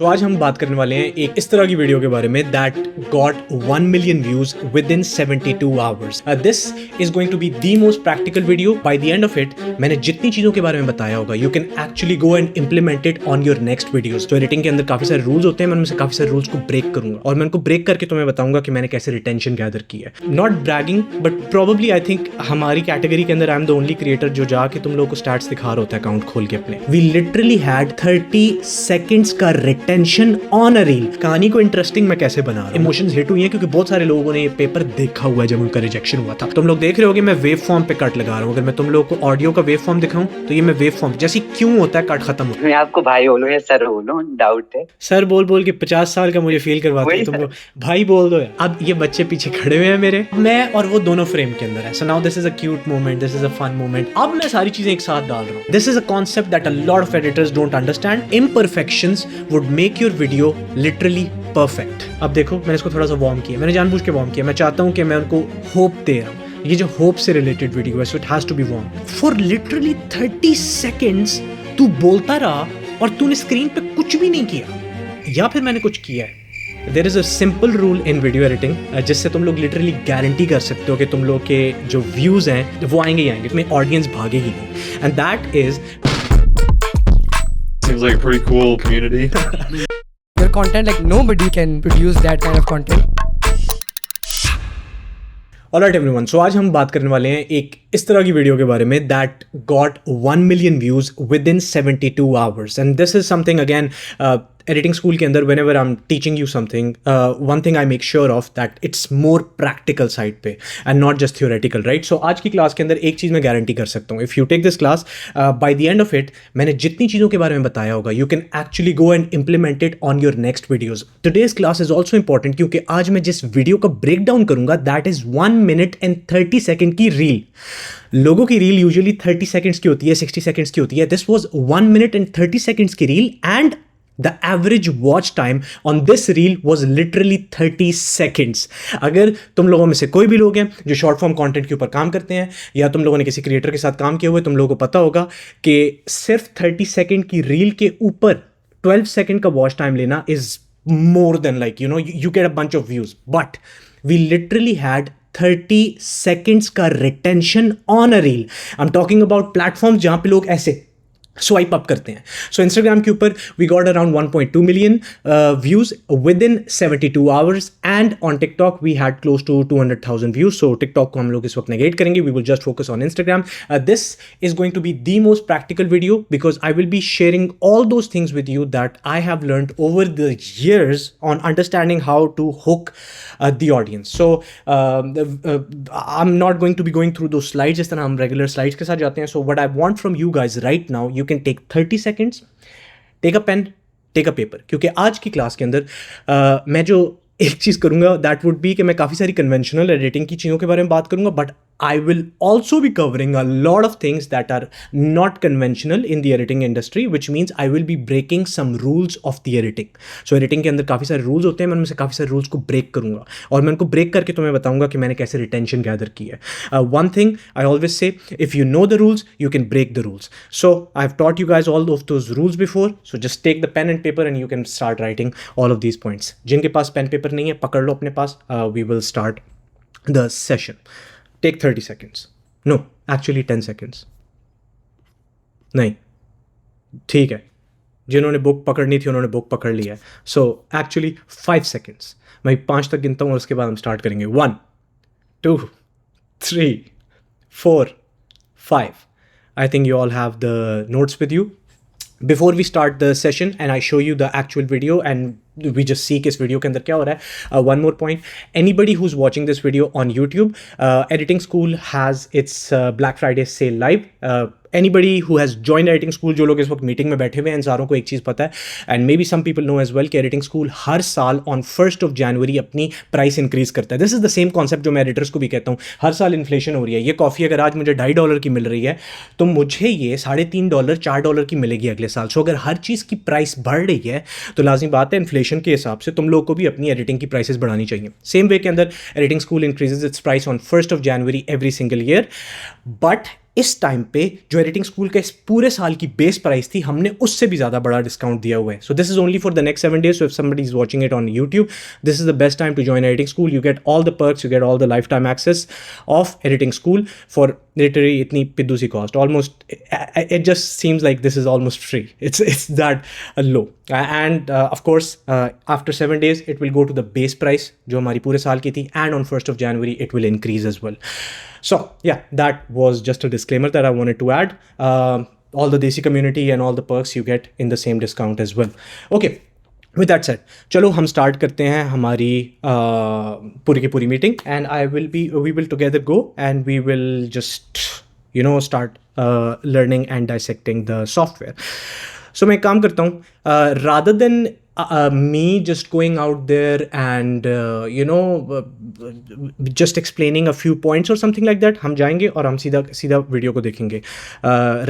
तो आज हम बात करने वाले हैं एक इस तरह की वीडियो के बारे में that got 1 million views within 72 hours. This is going to be the most practical video. By the end of it मैंने जितनी चीजों के बारे में बताया होगा you can actually go and implement it on your next videos. तो editing के अंदर काफी सारे रूल्स होते हैं, मैं उनमें से काफी सारे रूल्स को ब्रेक करूंगा और मैं उनको ब्रेक करके तुम्हें बताऊंगा कि मैंने कैसे रिटेंशन गैदर की है। Not bragging but probably I think हमारी कैटेगरी के अंदर I am the only creator जो जाके तुम लोगों को स्टैट्स दिखा रहा होता है अकाउंट खोल के अपने। वी लिटरली हैड 30 सेकेंड्स का रिटेंशन ऑन अ रील। कहानी को इंटरेस्टिंग मैं कैसे बना रहा हूं, इमोशंस हिट हुई हैं क्योंकि बहुत सारे लोगों ने ये पेपर देखा हुआ है जब उनका रिजेक्शन हुआ था। तुम लोग देख रहे होगे मैं वेव फॉर्म पे कट लगा रहा हूं। अगर मैं तुम लोग को ऑडियो का वेव फॉर्म दिखाऊं तो ये मैं वेव फॉर्म जैसे क्यों होता है कट खत्म होता है। मैं आपको भाई बोलूं या सर बोलूं, डाउट है। सर बोल बोल के 50 साल का मुझे फील करवाते हो तुम लोग। भाई बोल दो यार। अब ये बच्चे पीछे खड़े हुए हैं मेरे, मैं और वो दोनों फ्रेम के अंदर है। So now this is a cute moment, this is a fun moment. अब मैं सारी चीजें एक साथ डाल रहा हूं। This is a concept that a lot of editors don't understand. Imperfections would make your video literally perfect. अब देखो मैंने इसको थोड़ा सा वार्म किया, मैंने जानबूझ के वार्म किया। मैं चाहता हूं कि मैं उनको होप दे रहा हूं। ये जो होप से रिलेटेड वीडियो है so it has to be warm for literally 30 seconds. तू बोलता रहा और तूने स्क्रीन पे कुछ भी नहीं किया या फिर मैंने कुछ किया है। There is a simple rule in video editing जिससे तुम लोग लिटरली गारंटी कर सकते हो कि तुम लोग के जो व्यूज हैं वो आएंगे ही आएंगे, तुम्हें ऑडियंस भागेगी नहीं। And that is seems like a pretty cool community. Your content, like nobody can produce that kind of content. Alright everyone, so आज हम बात करने वाले हैं एक इस तरह की वीडियो के बारे में that got 1 million views within 72 hours. And this is something again editing school के अंदर whenever I am teaching you something one thing I make sure of that it's more practical side पे and not just theoretical, right. So आज की class के अंदर एक चीज़ मैं guarantee कर सकता हूँ, if you take this class by the end of it मैंने जितनी चीज़ों के बारे में बताया होगा you can actually go and implement it on your next videos. Today's class is also important क्योंकि आज मैं जिस वीडियो का ब्रेक डाउन करूंगा that is 1 minute and 30 second की रील। लोगों की रील यूजुअली 30 सेकेंड्स की होती है, 60 सेकेंड्स की होती है। This was 1 minute and 30 seconds की reel and the average watch time on this reel was literally 30 seconds. अगर तुम लोगों में से कोई भी लोग हैं जो शॉर्ट फॉर्म कंटेंट के ऊपर काम करते हैं या तुम लोगों ने किसी क्रिएटर के साथ काम किया हुआ है, तुम लोगों को पता होगा कि सिर्फ 30 सेकेंड की रील के ऊपर 12 सेकेंड का वॉच टाइम लेना is more than like you get a bunch of views, but we literally had 30 seconds का retention on a reel. I'm talking about platforms जहाँ पे लोग ऐसे स्वाइप अप करते हैं। सो इंस्टाग्राम के ऊपर we got around 1.2 million views within 72 hours and on TikTok we had close to 200,000 views. So TikTok को हम लोग इस वक्त नेगेट करेंगे, we will just focus on Instagram. This is going to be the most practical video because I will be sharing all those things with you that I have learned over the years on understanding how to hook the audience. So I'm not going to be going through those slides जिस तरह हम regular slides के साथ जाते हैं. So what I want from you guys right now, you can take 30 seconds, take a pen, take a paper. क्योंकि आज की क्लास के अंदर मैं जो एक चीज़ करूँगा दैट वुड बी कि मैं काफ़ी सारी कन्वेंशनल एडिटिंग की चीज़ों के बारे में बात करूँगा, but I will also be covering a lot of things that are not conventional in the editing industry, which means I will be breaking some rules of the editing. So editing के अंदर काफ़ी सारे rules होते हैं, मैं उनमें से काफ़ी सारे rules को break करूँगा और मैं उनको break करके तुम्हें बताऊँगा कि मैंने कैसे retention gather की है. One thing I always say, if you know the rules, you can break the rules. So I've taught you guys all of those rules before, so just take the pen and paper and you can start writing all of these points. जिनके पास pen paper नहीं है, पकड़ लो अपने पास. We will start the session. Take 30 seconds. No, actually 10 seconds. नहीं, ठीक है, जिन्होंने book पकड़नी थी उन्होंने बुक पकड़ लिया है. So actually 5 seconds. मैं 5 तक गिनता हूँ और उसके बाद हम स्टार्ट करेंगे. 1, 2, 3, 4, 5. I think you all have the notes with you. Before we start the session and I show you the actual video and we just see किस वीडियो के अंदर क्या हो रहा है. One more point, anybody who's watching this video on YouTube, Editing School has its Black Friday sale live. Anybody who has joined Editing School, जो लोग इस वक्त मीटिंग में बैठे हुए हैं, इन सारों को एक चीज़ पता है and maybe some people know as well कि Editing School हर साल ऑन 1st of January अपनी प्राइस इंक्रीज़ करता है. This is the same concept जो मैं एडिटर्स को भी कहता हूँ. हर साल इन्फ्लेशन हो रही है. ये कॉफ़ी अगर आज मुझे $2.5 की मिल रही है तो मुझे ये $3.5 $4 की मिलेगी अगले साल. सो अगर हर चीज़ की प्राइस बढ़ रही है तो लाजमी बात है इन्फ्लेशन के हिसाब से तुम लोग को भी अपनी एडिटिंग की प्राइसेस बढ़ानी चाहिए. सेम वे के अंदर Editing School increases it's price on 1st of January every single year, but इस टाइम पे जो एडिटिंग स्कूल का इस पूरे साल की बेस प्राइस थी, हमने उससे भी ज़्यादा बड़ा डिस्काउंट दिया हुआ है. So this is only for the next 7 days. So if somebody is watching it on YouTube, this is the best time to join editing school. You get all the perks, you get all the lifetime access of editing school for literally इतनी पिद्दू सी cost. Almost it just seems like this is almost free. It's that low. And of course after 7 days it will go to the base price जो हमारी पूरे साल की थी, and on 1st of January it will increase as well. So yeah, that was just a disclaimer that I wanted to add. All the Desi community and all the perks you get in the same discount as well. Okay, with that said, चलो हम start करते हैं हमारी पूरी की पूरी meeting. And we will together go and we will just start learning and dissecting the software. So मैं एक काम करता हूँ, rather than me just going out there and just explaining a few points or something like that, हम जाएंगे और हम सीधा वीडियो को देखेंगे,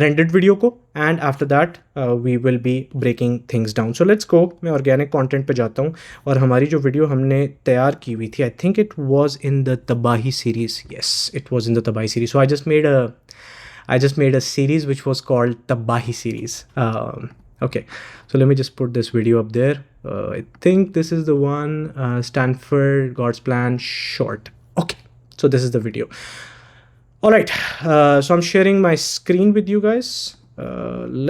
rendered वीडियो को, and after that we will be breaking things down. So let's go. मैं organic content पे जाता हूँ और हमारी जो वीडियो हमने तैयार की हुई थी, I think it was in the तबाही series. Yes, it was in the तबाही series. So I just made a series which was called Tabahi series. Okay, so let me just put this video up there. I think this is the one, Stanford God's Plan short. Okay, so this is the video. All right, so I'm sharing my screen with you guys.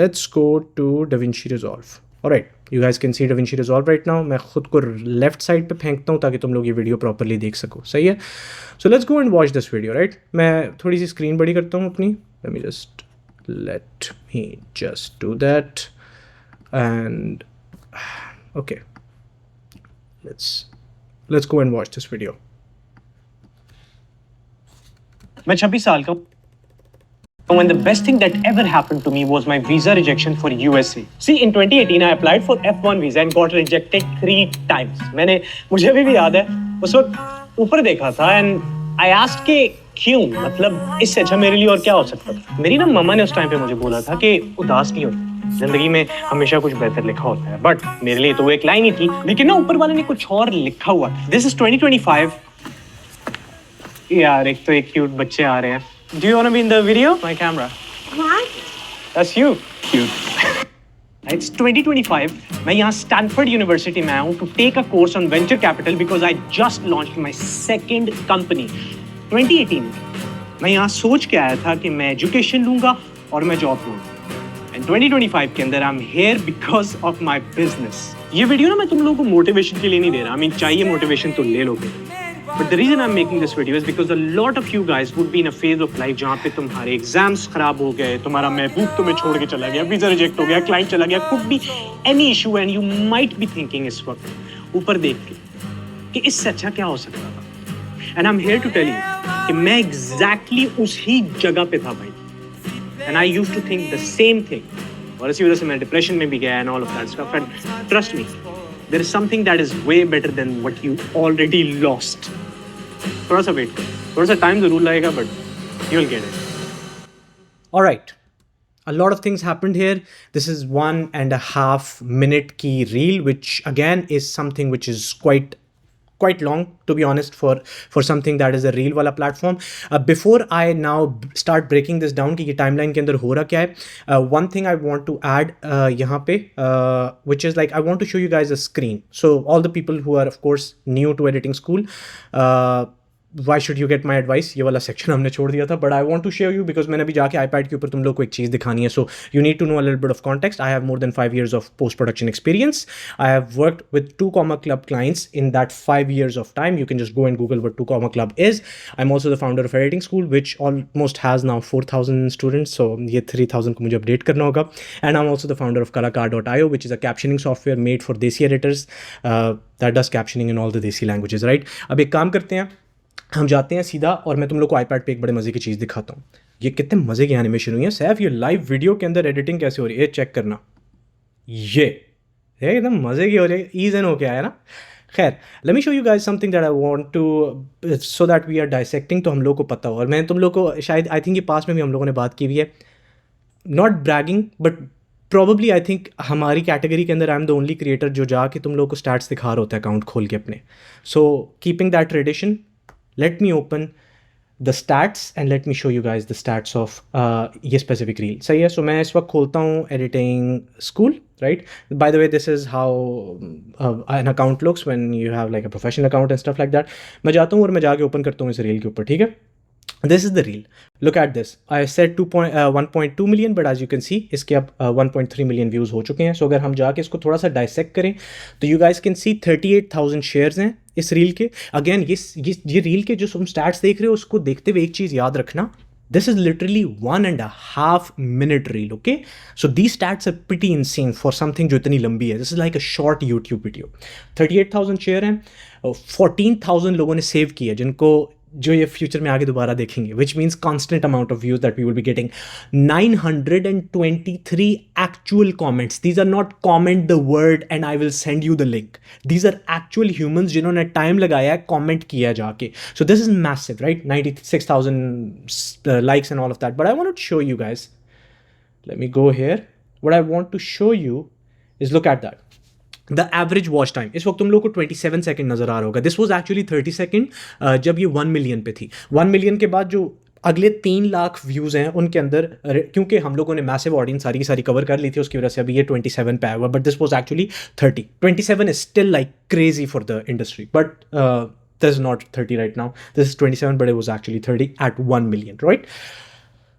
Let's go to DaVinci Resolve. All right, you guys can see DaVinci Resolve right now. मैं खुद को left side पे फेंकता हूँ ताकि तुम लोग ये वीडियो प्रॉपरली देख सको. सही है? So let's go and watch this video, right? मैं थोड़ी सी स्क्रीन बड़ी करता हूँ अपनी. Let me just do that. And okay, let's go and watch this video. मैं 26 साल का हूँ. When the best thing that ever happened to me was my visa rejection for USA. See, in 2018 I applied for F1 visa and got rejected 3 times. मुझे अभी भी याद है, उस वक्त ऊपर देखा था and I asked कि क्यों, मतलब इससे अच्छा मेरे लिए और क्या हो सकता था. मेरी ना मम्मा ने उस टाइम पे मुझे बोला था कि उदास नहीं होता, जिंदगी में हमेशा कुछ बेहतर लिखा होता है. बट मेरे लिए तो वो एक लाइन ही थी, लेकिन ना ऊपर वाले ने कुछ और लिखा हुआ. This is 2025. यार एक तो एक क्यूट बच्चे आ रहे हैं. Do you want to be in the video? My camera. That's you. Cute. It's 2025. मैं यहाँ स्टैनफोर्ड यूनिवर्सिटी में आया हूँ to take a course on venture capital because I just launched my second company. 2018 मैं यहाँ सोच के आया था कि मैं एजुकेशन लूंगा और मैं जॉब लूंगा. And 2025 के अंदर I'm here because of my business. ये वीडियो ना मैं तुम लोगों को मोटिवेशन के लिए नहीं दे रहा. I mean, चाहिए मोटिवेशन तो ले लोगे. But the reason I'm making this video is because a lot of you guys would be in a phase of life जहाँ पे तुम्हारे एग्जाम्स खराब हो गए, तुम्हारा महबूब तुम्हें छोड़ के चला गया, वीजा रिजेक्ट हो गया, क्लाइंट चला गया, could be any issue and you might be thinking इस वक्त ऊपर देख के कि इससे अच्छा क्या हो सकता था. And I'm here to tell you कि मैं exactly उसी जगह पे था भाई. And I used to think the same thing. और इसी वजह से मैं डिप्रेशन में भी गया and all of that stuff. And trust me, there is something that is way better than what you already lost. थोड़ा सा वेट करो, थोड़ा सा टाइम जरूर लगेगा, but you'll get it. All right. A lot of things happened here. This is 1.5 minute key reel, which again is something which is quite long, to be honest, for something that is a reel wala platform. Before I now start breaking this down कि ये timeline के अंदर हो रहा क्या है, one thing I want to add यहाँ पे, which is like I want to show you guys a screen. So all the people who are of course new to editing school, why should you get my advice, ये वाला section हमने छोड़ दिया था, but I want to show you because मैंने अभी जाके iPad के ऊपर तुम लोग को एक चीज़ दिखानी है. So you need to know a little bit of context. I have more than 5 years of post-production experience. I have worked with 2 Comma Club clients in that 5 years of time. You can just go and Google what 2 Comma Club is. I'm also the founder of Editing School, which almost has now 4,000 students. So ये 3,000 को मुझे update करना होगा. And I'm also the founder of Kalacar.io, which is a captioning software made for Desi editors that does captioning in all the Desi languages, right? अब एक काम करते हैं, हम जाते हैं सीधा और मैं तुम लोग को iPad पे एक बड़े मज़े की चीज़ दिखाता हूँ. ये कितने मज़े की एनिमेशन हुई है. सैफ, ये लाइव वीडियो के अंदर एडिटिंग कैसे हो रही है, चेक करना. ये एकदम मज़े की हो रही है, ईज एन हो के आया ना. खैर, let me show you guys something that I want to so that we are dissecting, तो हम लोग को पता हो. और मैं तुम लोग को शायद आई थिंक ये पास में भी हम लोगों ने बात की हुई है, not bragging but probably I think हमारी कैटेगरी के अंदर I am the only creator जो जाके तुम लोग को स्टैट्स दिखा रहा होता है अकाउंट खोल के अपने. So keeping that tradition, let me open the stats and let me show you guys the stats of ये स्पेसिफिक रील। सही है, सो मैं इस वक्त खोलता हूँ editing school, right? Bye the way this is how an account looks when you have like a professional account and stuff like that. मैं जाता हूँ और मैं जाके ओपन करता हूँ इस रील के ऊपर, ठीक है? This is the reel. Look at this. I said 1.2 million, but as you can see, इसके अब 1.3 million views हो चुके हैं. So अगर हम जाके इसको थोड़ा सा dissect करें तो you guys can see 38,000 shares हैं इस reel के. Again ये reel के जो तुम stats देख रहे हो उसको देखते हुए एक चीज़ याद रखना. This is literally 1.5 minute reel, okay? So these stats are pretty insane for something जो इतनी लंबी है. This is like a short YouTube video. 38,000 share हैं, 14,000 लोगों ने save किया जिनको जो ये फ्यूचर में आगे दोबारा देखेंगे, which means constant amount of views that we will be getting. 923 actual comments. These are not comment the word and I will send you the link. These are actual humans जिन्होंने time लगाया है comment किया जाके. So this is massive, right? 96,000 likes and all of that. But I want to show you guys. Let me go here. What I want to show you is look at that. The average watch time इस वक्त तुम लोग को 27 second नज़र आ रहा होगा. This was actually 30 second जब ये 1 मिलियन पे थी. 1 मिलियन के बाद जो अगले 3 लाख व्यूज़ हैं उनके अंदर, क्योंकि हम लोगों ने मैसिव ऑडियंस सारी की सारी कवर कर ली थी, उसकी वजह से अभी ये 27 पे आया हुआ. But this was actually 30. 27 is still like crazy for the industry, but this is not 30 right now. This is 27, but it was actually 30 at 1 million, right?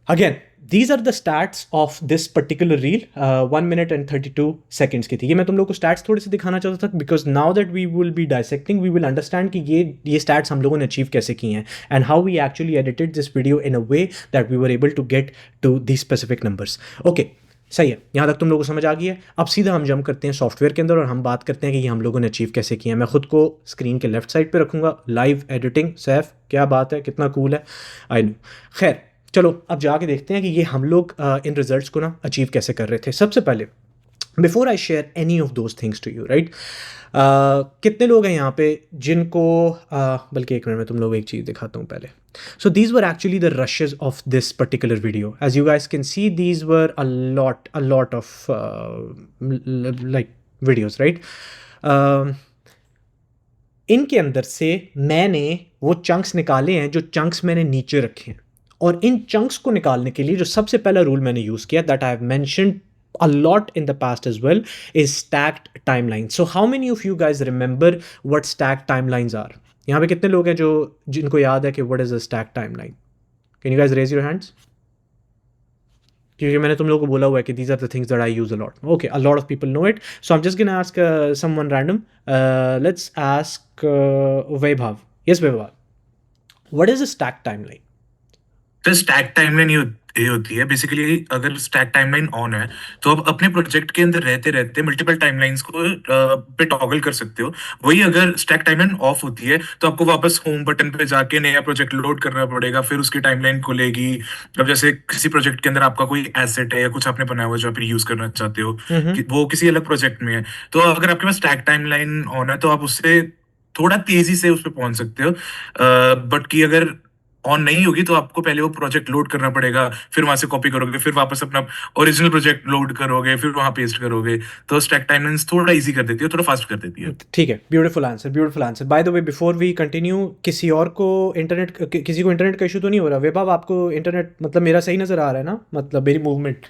Again, these are the stats of this particular reel. 1 minute and 32 seconds की थी. ये मैं तुम लोग को stats थोड़े से दिखाना चाहता था because now that we will be dissecting, we will understand कि ये stats हम लोगों ने achieve कैसे किए हैं and how we actually edited this video in a way that we were able to get to these specific numbers. Okay, सही है, यहाँ तक तुम लोगों को समझ आ गई है. अब सीधा हम जंप करते हैं सॉफ्टवेयर के अंदर और हम बात करते हैं कि ये हम लोगों ने अचीव कैसे किया है. मैं खुद को स्क्रीन के लेफ्ट साइड पे रखूँगा. लाइव एडिटिंग, सैफ क्या बात है, कितना कूल है, आई नो. खैर चलो अब जाके देखते हैं कि ये हम लोग इन रिजल्ट्स को ना अचीव कैसे कर रहे थे. सबसे पहले before I share any of those things to you, right, कितने लोग हैं यहाँ पे जिनको बल्कि एक मिनट में तुम लोग एक चीज़ दिखाता हूँ पहले. So these were actually the rushes of this particular video. As you guys can see these were a lot of like videos, right. इनके अंदर से मैंने वो चंक्स निकाले हैं जो चंक्स मैंने नीचे रखे हैं, और इन चंक्स को निकालने के लिए जो सबसे पहला रूल मैंने यूज़ किया, that I have mentioned a lot in the past as well, is stacked timelines. So how many of you guys remember what stacked timelines are? यहाँ पे कितने लोग हैं जिनको याद है कि what is a stacked timeline? Can you guys raise your hands? क्योंकि मैंने तुम लोगों को बोला हुआ है कि these are the things that I use a lot. Okay, a lot of people know it. So I'm just gonna ask someone random. Let's ask Vaibhav. Yes, Vaibhav. What is a stacked timeline? तो stack timeline ये होती है basically. अगर stack timeline on है तो आप अपने project के अंदर रहते रहते मल्टीपल टाइमलाइंस को पे टॉगल कर सकते हो. वही अगर स्टैक टाइमलाइन ऑफ होती है तो आपको वापस होम बटन पे जाके नया प्रोजेक्ट लोड करना पड़ेगा, फिर उसकी टाइमलाइन खुलेगी. अब जैसे किसी प्रोजेक्ट के अंदर आपका कोई एसेट है या कुछ आपने बनाया हुआ जो आप यूज करना चाहते हो, वो किसी अलग प्रोजेक्ट में है, तो अगर आपके पास स्टैक टाइमलाइन ऑन है तो आप उससे थोड़ा तेजी से उस पर पहुंच सकते हो. बट कि अगर ऑन नहीं होगी तो आपको पहले वो प्रोजेक्ट लोड करना पड़ेगा, फिर वहां से कॉपी करोगे, फिर वापस अपना ओरिजिनल प्रोजेक्ट लोड करोगे, फिर वहां पेस्ट करोगे. तो स्टैक टाइमलाइंस थोड़ा इजी कर देती है, थोड़ा फास्ट कर देती है. ठीक है, beautiful answer, beautiful answer. By the way before we continue, किसी को इंटरनेट का इशू तो नहीं हो रहा? वैभव आपको इंटरनेट मतलब मेरा सही नज़र आ रहा है ना, मतलब मेरी मूवमेंट?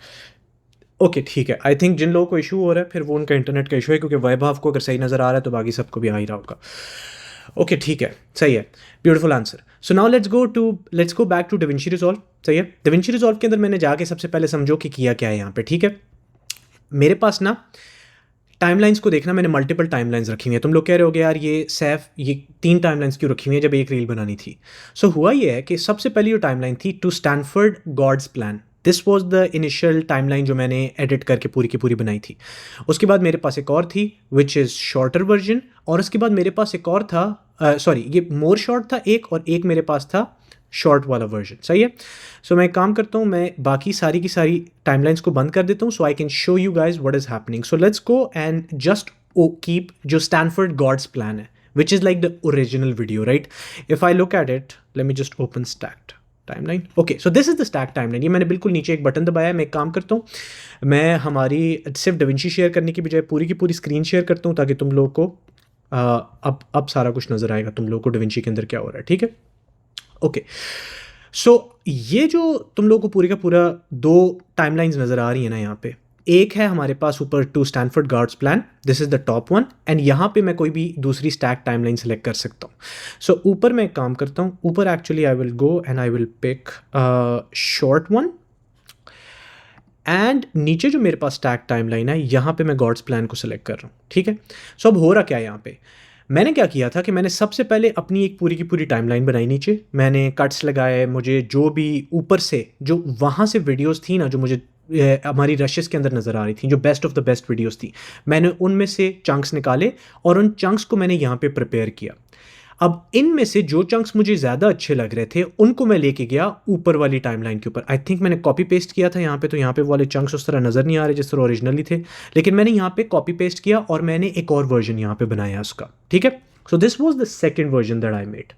ओके ठीक है. आई थिंक जिन लोगों को इशू हो रहा है फिर वो उनका इंटरनेट का इशू है, क्योंकि वैभव को अगर सही नज़र आ रहा है तो बाकी सबको भी आ ही रहा होगा. ओके ठीक है, सही है, beautiful answer. So now let's go back to DaVinci Resolve. सही है, DaVinci Resolve के अंदर मैंने जाके सबसे पहले समझो कि किया क्या है यहाँ पे. ठीक है, मेरे पास ना टाइमलाइंस को देखना, मैंने मल्टीपल टाइमलाइंस रखी हुई है. तुम लोग कह रहे होगे यार ये सैफ ये 3 टाइमलाइंस क्यों रखी हुई है जब एक रील बनानी थी. सो हुआ ये है कि सबसे पहली जो टाइमलाइन थी, to Stanford God's plan, this was the initial timeline जो मैंने एडिट करके पूरी की पूरी बनाई थी. उसके बाद मेरे पास एक और थी विच इज़ शॉर्टर वर्जन, और उसके बाद मेरे पास एक और था, सॉरी ये मोर शॉर्ट था एक, और एक मेरे पास था शॉर्ट वाला वर्जन. सही है. सो मैं एक काम करता हूँ, मैं बाकी सारी की सारी टाइमलाइंस को बंद कर देता हूँ, so I can show you guys what is happening. So let's go and just keep जो स्टैनफोर्ड गॉड्स प्लान है, which is like the original video, right. If I look at it, let me just open stacked timeline. Okay, so this is the stack timeline. ये मैंने बिल्कुल नीचे एक button दबाया है. मैं एक काम करता हूँ, मैं हमारी सिर्फ DaVinci शेयर करने की बजाय पूरी की पूरी स्क्रीन शेयर करता हूँ, ताकि तुम लोग को अब सारा कुछ नज़र आएगा तुम लोग को DaVinci के अंदर क्या हो रहा है. ठीक है, ओके, सो ये जो तुम लोगों को पूरी का पूरा 2 टाइमलाइंस नज़र आ रही है ना यहाँ पे, एक है हमारे पास ऊपर to Stanford guards plan, this is the top one, एंड यहाँ पे मैं कोई भी दूसरी स्टैक टाइमलाइन सेलेक्ट कर सकता हूँ. सो ऊपर मैं एक काम करता हूँ, ऊपर actually I will go and I will pick short one, एंड नीचे जो मेरे पास स्टैक टाइमलाइन है यहाँ पे मैं गॉड्स प्लान को सिलेक्ट कर रहा हूँ. ठीक है, सो अब हो रहा क्या है यहाँ पे, मैंने क्या किया था कि मैंने सबसे पहले अपनी एक पूरी की पूरी टाइमलाइन बनाई. नीचे मैंने कट्स लगाए, मुझे जो भी ऊपर से जो वहाँ से वीडियोस थी ना जो मुझे हमारी रशेस के अंदर नज़र आ रही थी, जो best of the best videos थी, मैंने उनमें से चंक्स निकाले और उन चंक्स को मैंने यहाँ पे प्रिपेयर किया. अब इनमें से जो चंक्स मुझे ज़्यादा अच्छे लग रहे थे उनको मैं लेके गया ऊपर वाली टाइमलाइन के ऊपर. आई थिंक मैंने कॉपी पेस्ट किया था यहाँ पे, तो यहाँ पे वाले चंक्स उस तरह नज़र नहीं आ रहे जिस तरह ओरिजिनली थे, लेकिन मैंने यहाँ पे कॉपी पेस्ट किया और मैंने एक और वर्जन यहाँ पे बनाया उसका. ठीक है, so this was the second version that I made.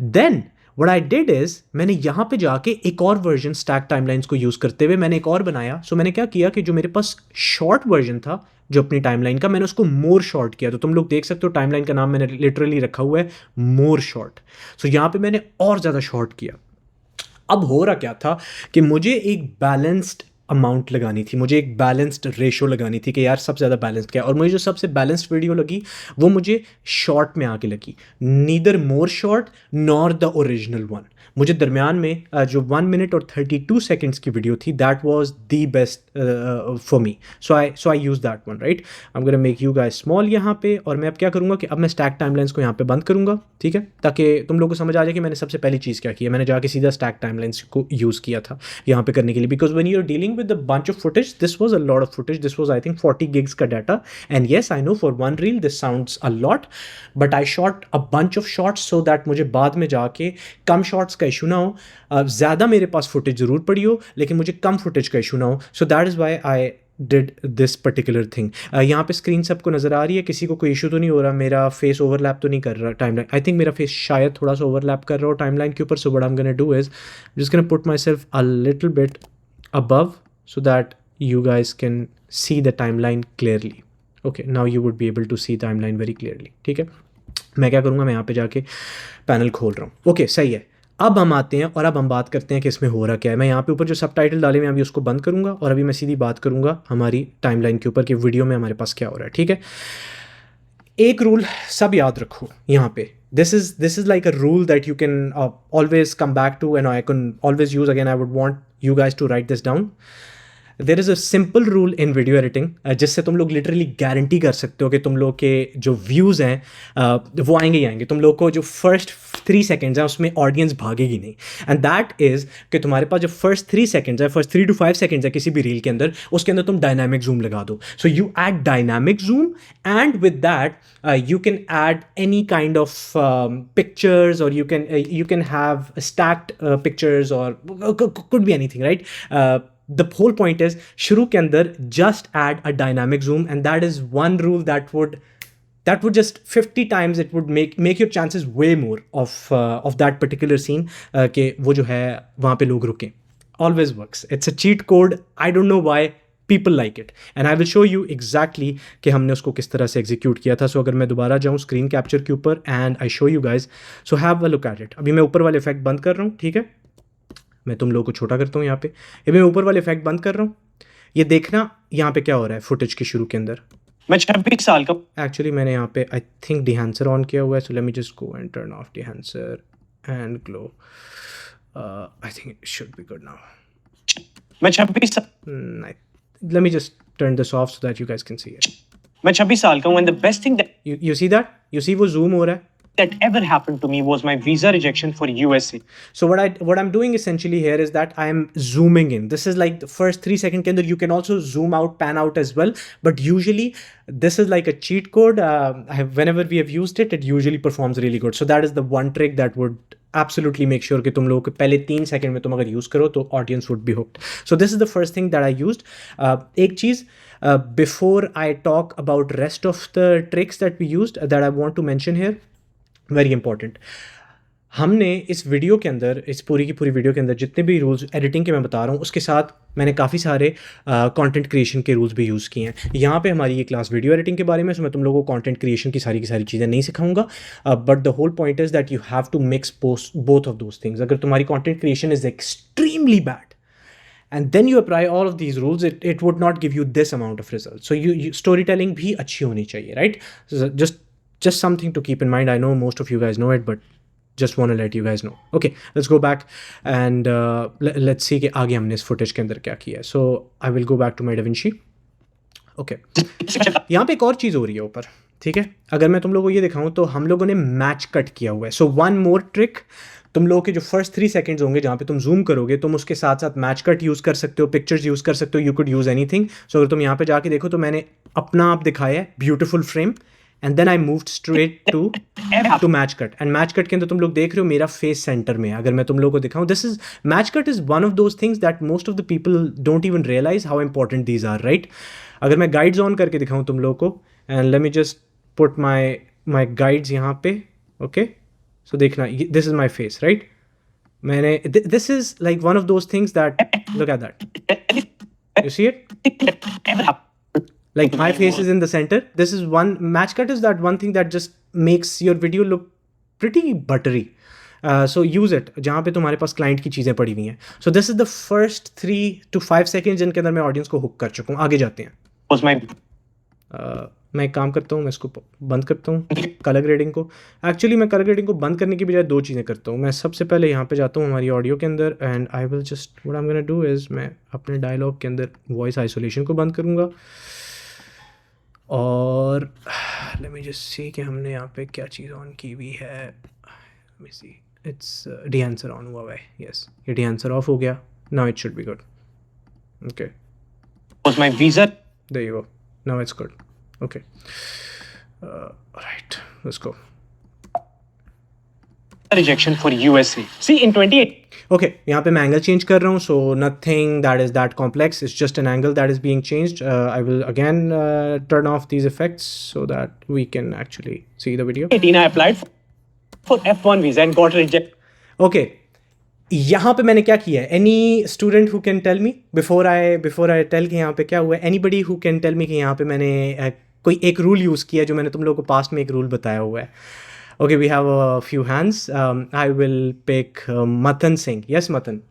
Then what I did is, मैंने यहाँ पे जाके एक और वर्जन स्टैक टाइमलाइंस को यूज़ करते हुए मैंने एक और बनाया. सो मैंने क्या किया कि जो मेरे पास शॉर्ट वर्जन था जो अपनी टाइमलाइन का, मैंने उसको मोर शॉर्ट किया. तो तुम लोग देख सकते हो टाइमलाइन का नाम मैंने लिटरली रखा हुआ है मोर शॉर्ट. सो यहाँ पे मैंने और ज़्यादा शॉर्ट किया. अब हो रहा क्या था कि मुझे एक बैलेंस्ड अमाउंट लगानी थी, मुझे एक बैलेंस्ड रेशो लगानी थी कि यार सबसे ज़्यादा बैलेंस्ड क्या है, और मुझे जो सबसे बैलेंस्ड वीडियो लगी वो मुझे शॉर्ट में आके लगी, neither more short nor the original one. मुझे दरमियान में जो 1 मिनट और 32 सेकेंड्स की वीडियो थी that was the best for me. So I use that one. Right, I am gonna make you guys small यहाँ पे, और मैं अब क्या करूँगा कि अब मैं स्टैक टाइमलाइंस को यहाँ पे बंद करूँगा. ठीक है, ताकि तुम लोगों को समझ आ जाए कि मैंने सबसे पहली चीज़ क्या की है. मैंने जाके सीधा स्टैक टाइमलाइंस को यूज़ किया था यहाँ पे करने के लिए, because when you are dealing with a bunch of footage, this was a lot of footage, this was I think 40 gigs ka data, and yes I know for one reel this sounds a lot, but I shot a bunch of shots so that मुझे बाद में जाके कम shots का issue ना हो. ज़्यादा मेरे पास footage ज़रूर पड़ी हो लेकिन मुझे कम footage का इशू ना हो. So that is why I did this particular thing. यहाँ पे स्क्रीन सबको नज़र आ रही है, किसी को कोई इशू तो नहीं हो रहा, मेरा फेस ओवरलैप तो नहीं कर रहा टाइमलाइन. आई थिंक मेरा फेस शायद थोड़ा सा ओवरलैप कर रहा हो टाइमलाइन के ऊपर. So what I am gonna do is just gonna put my self a little bit above so that you guys can see the timeline clearly. Okay, now you would be able to see timeline very clearly. ठीक है, मैं क्या करूँगा, मैं यहाँ पे जाके panel खोल रहा हूँ. ओके, सही है. अब हम आते हैं और अब हम बात करते हैं कि इसमें हो रहा क्या है. मैं यहाँ पे ऊपर जो सबटाइटल डाले मैं अभी उसको बंद करूँगा और अभी मैं सीधी बात करूँगा हमारी टाइमलाइन के ऊपर कि वीडियो में हमारे पास क्या हो रहा है. ठीक है, एक रूल सब याद रखो यहाँ पे. This is like a rule that you can always come back to and I can always use again. I would want you guys to write this down. There is a simple rule in video editing जिससे तुम लोग literally guarantee कर सकते हो कि तुम लोग के जो व्यूज़ हैं वो आएंगे ही आएंगे. तुम लोग को जो फर्स्ट 3 सेकेंड्स हैं उसमें ऑडियंस भागेगी नहीं. एंड दैट इज़ कि तुम्हारे पास जो फर्स्ट 3 सेकेंड्स है, फर्स्ट 3 to 5 सेकेंड्स है किसी भी रील के अंदर, उसके अंदर तुम डायनामिक जूम लगा दो. So you add dynamic zoom and with that you can add any kind of pictures, or you can have stacked pictures, or could be anything, right? The whole point is shuru ke andar just add a dynamic zoom, and that is one rule that would just 50 times it would make your chances way more of that particular scene ke wo jo hai wahan pe log ruke. Always works. It's a cheat code. I don't know why people like it, and I will show you exactly कि हमने उसको किस तरह से execute किया था. सो अगर मैं दोबारा जाऊँ स्क्रीन कैप्चर के ऊपर and I show you guys, so have a look at it. अभी मैं ऊपर वाले इफेक्ट बंद कर रहा हूँ. ठीक है, मैं तुम लोगों को छोटा करता हूँ यहाँ पे. अभी मैं ऊपर वाले इफेक्ट बंद कर रहा हूँ. ये देखना यहाँ पे क्या हो रहा है फुटेज के शुरू के अंदर. मैं 26 साल का. एक्चुअली मैंने यहाँ पे आई थिंक डिहांसर ऑन किया हुआ है. So let me just go and turn off Dehancer and glow. I think it should be good now. मैं 26 साल. Let me just turn this off so that you guys can see it. मैं 26 साल का हूँ, and the best thing You see that? You see वो zoom हो रहा है? that ever happened to me was my visa rejection for USA. So what I'm doing essentially here is that I am zooming in. This is like the first 3 seconds के अंदर. You can also zoom out, pan out as well. But usually this is like a cheat code. Whenever we have used it, it usually performs really good. So that is the one trick that would absolutely make sure कि तुम लोगों के पहले 3 second में तुम अगर use करो तो audience would be hooked. So this is the first thing that I used. एक चीज़ before I talk about rest of the tricks that we used that I want to mention here, very important. हमने इस video के अंदर, इस पूरी की पूरी video के अंदर जितने भी रूल्स एडिटिंग के मैं बता रहा हूँ, उसके साथ मैंने काफ़ी सारे कंटेंट क्रिएशन के रूल्स भी यूज़ किए हैं। यहाँ पे हमारी ये क्लास वीडियो एडिटिंग के बारे में, सो मैं तुम लोगों को कंटेंट क्रिएशन की सारी चीज़ें नहीं सिखाऊंगा, but the whole point is that you have to mix both of those things. अगर तुम्हारी content creation is extremely bad and then you apply all of these rules, it would not give you this amount of results. So you storytelling bhi अच्छी होनी चाहिए, right? So just something to keep in mind. I know most of you guys know it, but just want to let you guys know. Okay, let's go back and let's see कि आगे हमने इस footage के अंदर क्या किया है. So I will go back to my DaVinci. Okay, यहाँ पे एक और चीज़ हो रही है ऊपर, ठीक है? अगर मैं तुम लोगों को ये दिखाऊं तो हम लोगों ने मैच कट किया हुआ है. So one more trick, तुम लोगों के जो फर्स्ट 3 सेकंड्स होंगे जहाँ पे तुम जूम करोगे, तुम उसके साथ साथ मैच कट यूज़ कर सकते हो, पिक्चर्स यूज़ कर सकते हो, यू कुड यूज़ एनीथिंग. सो अगर तुम यहाँ पे जाके देखो तो मैंने अपना आप दिखाया है, beautiful frame, and then I moved straight to match cut. And match cut के अंदर तुम लोग देख रहे हो मेरा फेस सेंटर में. अगर मैं तुम लोगों को दिखाऊँ, this is match cut is one of those things that most of the people don't even realize how important these are, right? अगर मैं गाइड्स ऑन करके दिखाऊँ तुम लोगों को, and let me just put my guides यहाँ पे. Okay, so देखना, this is my face, right? मैंने this is like one of those things that, look at that, you see it, like my face is in the center. This is one match cut, is that one thing that just makes your video look pretty buttery. So use it जहाँ पे तुम्हारे पास client की चीज़ें पड़ी हुई हैं. So this is the first 3 to 5 seconds जिनके अंदर मैं ऑडियंस को हुक कर चुका हूँ. आगे जाते हैं. मैं एक काम करता हूँ, मैं इसको बंद करता हूँ कलर ग्रेडिंग को. एक्चुअली मैं कलर ग्रेडिंग को बंद करने की बजाय 2 चीज़ें करता हूँ. मैं सबसे पहले यहाँ पे जाता हूँ हमारी ऑडियो के अंदर, and I will just what I am gonna do is, मैं अपने डायलॉग के अंदर वॉइस आइसोलेशन को बंद करूँगा. और लेट मी जस्ट सी कि हमने यहाँ पे क्या चीज़ ऑन की हुई है. Let me see, it's denoiser on हुआ है. यस, ये डी आंसर ऑफ हो गया. Now it should be good. Okay, Was my visa there you go. Now it's good. Okay. Right. Let's go. rejection for USA? See, in 28. Okay, यहाँ पे मैं angle change कर रहा हूँ. So nothing that is that complex. It's just an angle that is being changed. I will again turn off these effects so that we can actually see the video. 18, I applied for F1 visa and got rejected. Okay. यहाँ पे मैंने क्या किया है? Any student who can tell me before I tell कि यहाँ पे क्या हुआ है? Anybody who can tell me कि यहाँ पे मैंने कोई एक रूल यूज़ किया जो मैंने तुम लोगों को पास्ट में एक रूल बताया हुआ है. Okay, we have a few hands. I will pick Matan Singh. Yes, Matan.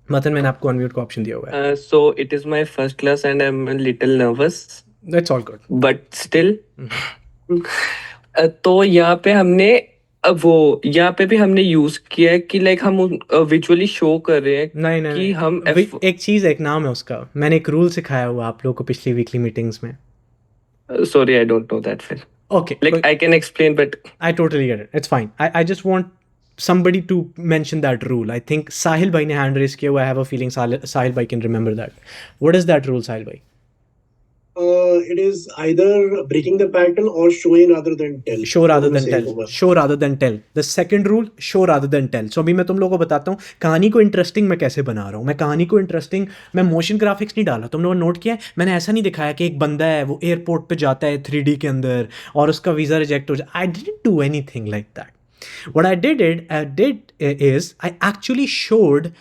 Matan, मैंने आपको unmute का option दिया हुआ है. So it is my first class and I'm a little nervous, That's all good. but still. तो यहाँ पे हमने वो यहाँ पे भी हमने यूज किया है कि लाइक हम विजुअली शो कर रहे हैं नहीं कि हम एक चीज़, एक नाम है उसका. मैंने एक रूल सिखाया हुआ आप लोगों को पिछली वीकली मीटिंग्स में. Sorry I don't know that फिर. Okay, like I can explain but I totally get it. It's fine. I just want somebody to mention that rule. I think Sahil bhai ne hand raise kiya hua. I have a feeling Sahil bhai can remember that. What is that rule, Sahil bhai? It is either breaking the pattern or showing rather than tell. Show rather than Same tell. over. Show rather than tell. The second rule, show rather than tell. So अभी मैं तुम लोगों को बताता हूँ कहानी को interesting मैं कैसे बना रहा हूँ. मैं कहानी को इंटरेस्टिंग, मैं मोशन ग्राफिक्स नहीं डाला. तुम लोगों ने नोट किया है, मैंने ऐसा नहीं दिखाया कि एक बंदा है वो एयरपोर्ट पे जाता है 3D के अंदर और उसका वीज़ा रिजेक्ट हो जाए. I didn't do anything like that. What I did is I actually showed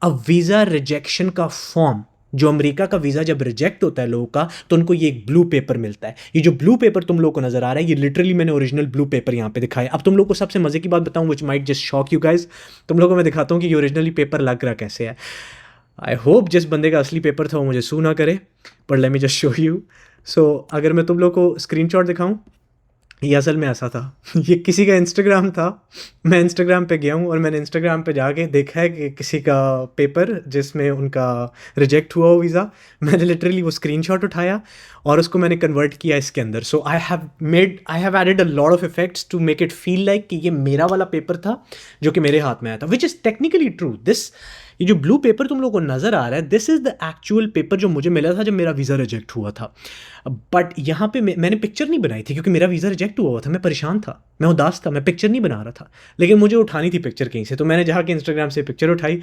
a visa rejection का फॉर्म. जो अमेरिका का वीज़ा जब रिजेक्ट होता है लोगों का तो उनको ये एक ब्लू पेपर मिलता है. ये जो ब्लू पेपर तुम लोगों को नज़र आ रहा है, ये लिटरली मैंने ओरिजिनल ब्लू पेपर यहाँ पे दिखाया. अब तुम लोगों को सबसे मज़े की बात बताऊँ, which might just shock you guys. तुम लोगों को मैं दिखाता हूँ कि ये ओरिजिनली पेपर लग रहा कैसे है. आई होप जिस बंदे का असली पेपर था वो मुझे सू ना करे, but let me just show you. So अगर मैं तुम लोग को स्क्रीनशॉट दिखाऊं, ये असल में ऐसा था. ये किसी का इंस्टाग्राम था. मैं इंस्टाग्राम पे गया हूँ और मैंने इंस्टाग्राम पे जाके देखा है कि किसी का पेपर जिसमें उनका रिजेक्ट हुआ हो वीज़ा, मैंने लिटरली वो स्क्रीनशॉट उठाया और उसको मैंने कन्वर्ट किया इसके अंदर. So I have added a lot of effects to make it feel like कि ये मेरा वाला पेपर था जो कि मेरे हाथ में आया था, विच इज़ टेक्निकली ट्रू. ये जो ब्लू पेपर तुम लोगों को नज़र आ रहा है, this is the actual paper जो मुझे मिला था जब मेरा वीज़ा रिजेक्ट हुआ था. बट यहाँ पे मैंने पिक्चर नहीं बनाई थी क्योंकि मेरा वीज़ा रिजेक्ट हुआ था. मैं परेशान था, मैं उदास था, मैं पिक्चर नहीं बना रहा था, लेकिन मुझे उठानी थी पिक्चर कहीं से. तो मैंने जाके इंस्टाग्राम से पिक्चर उठाई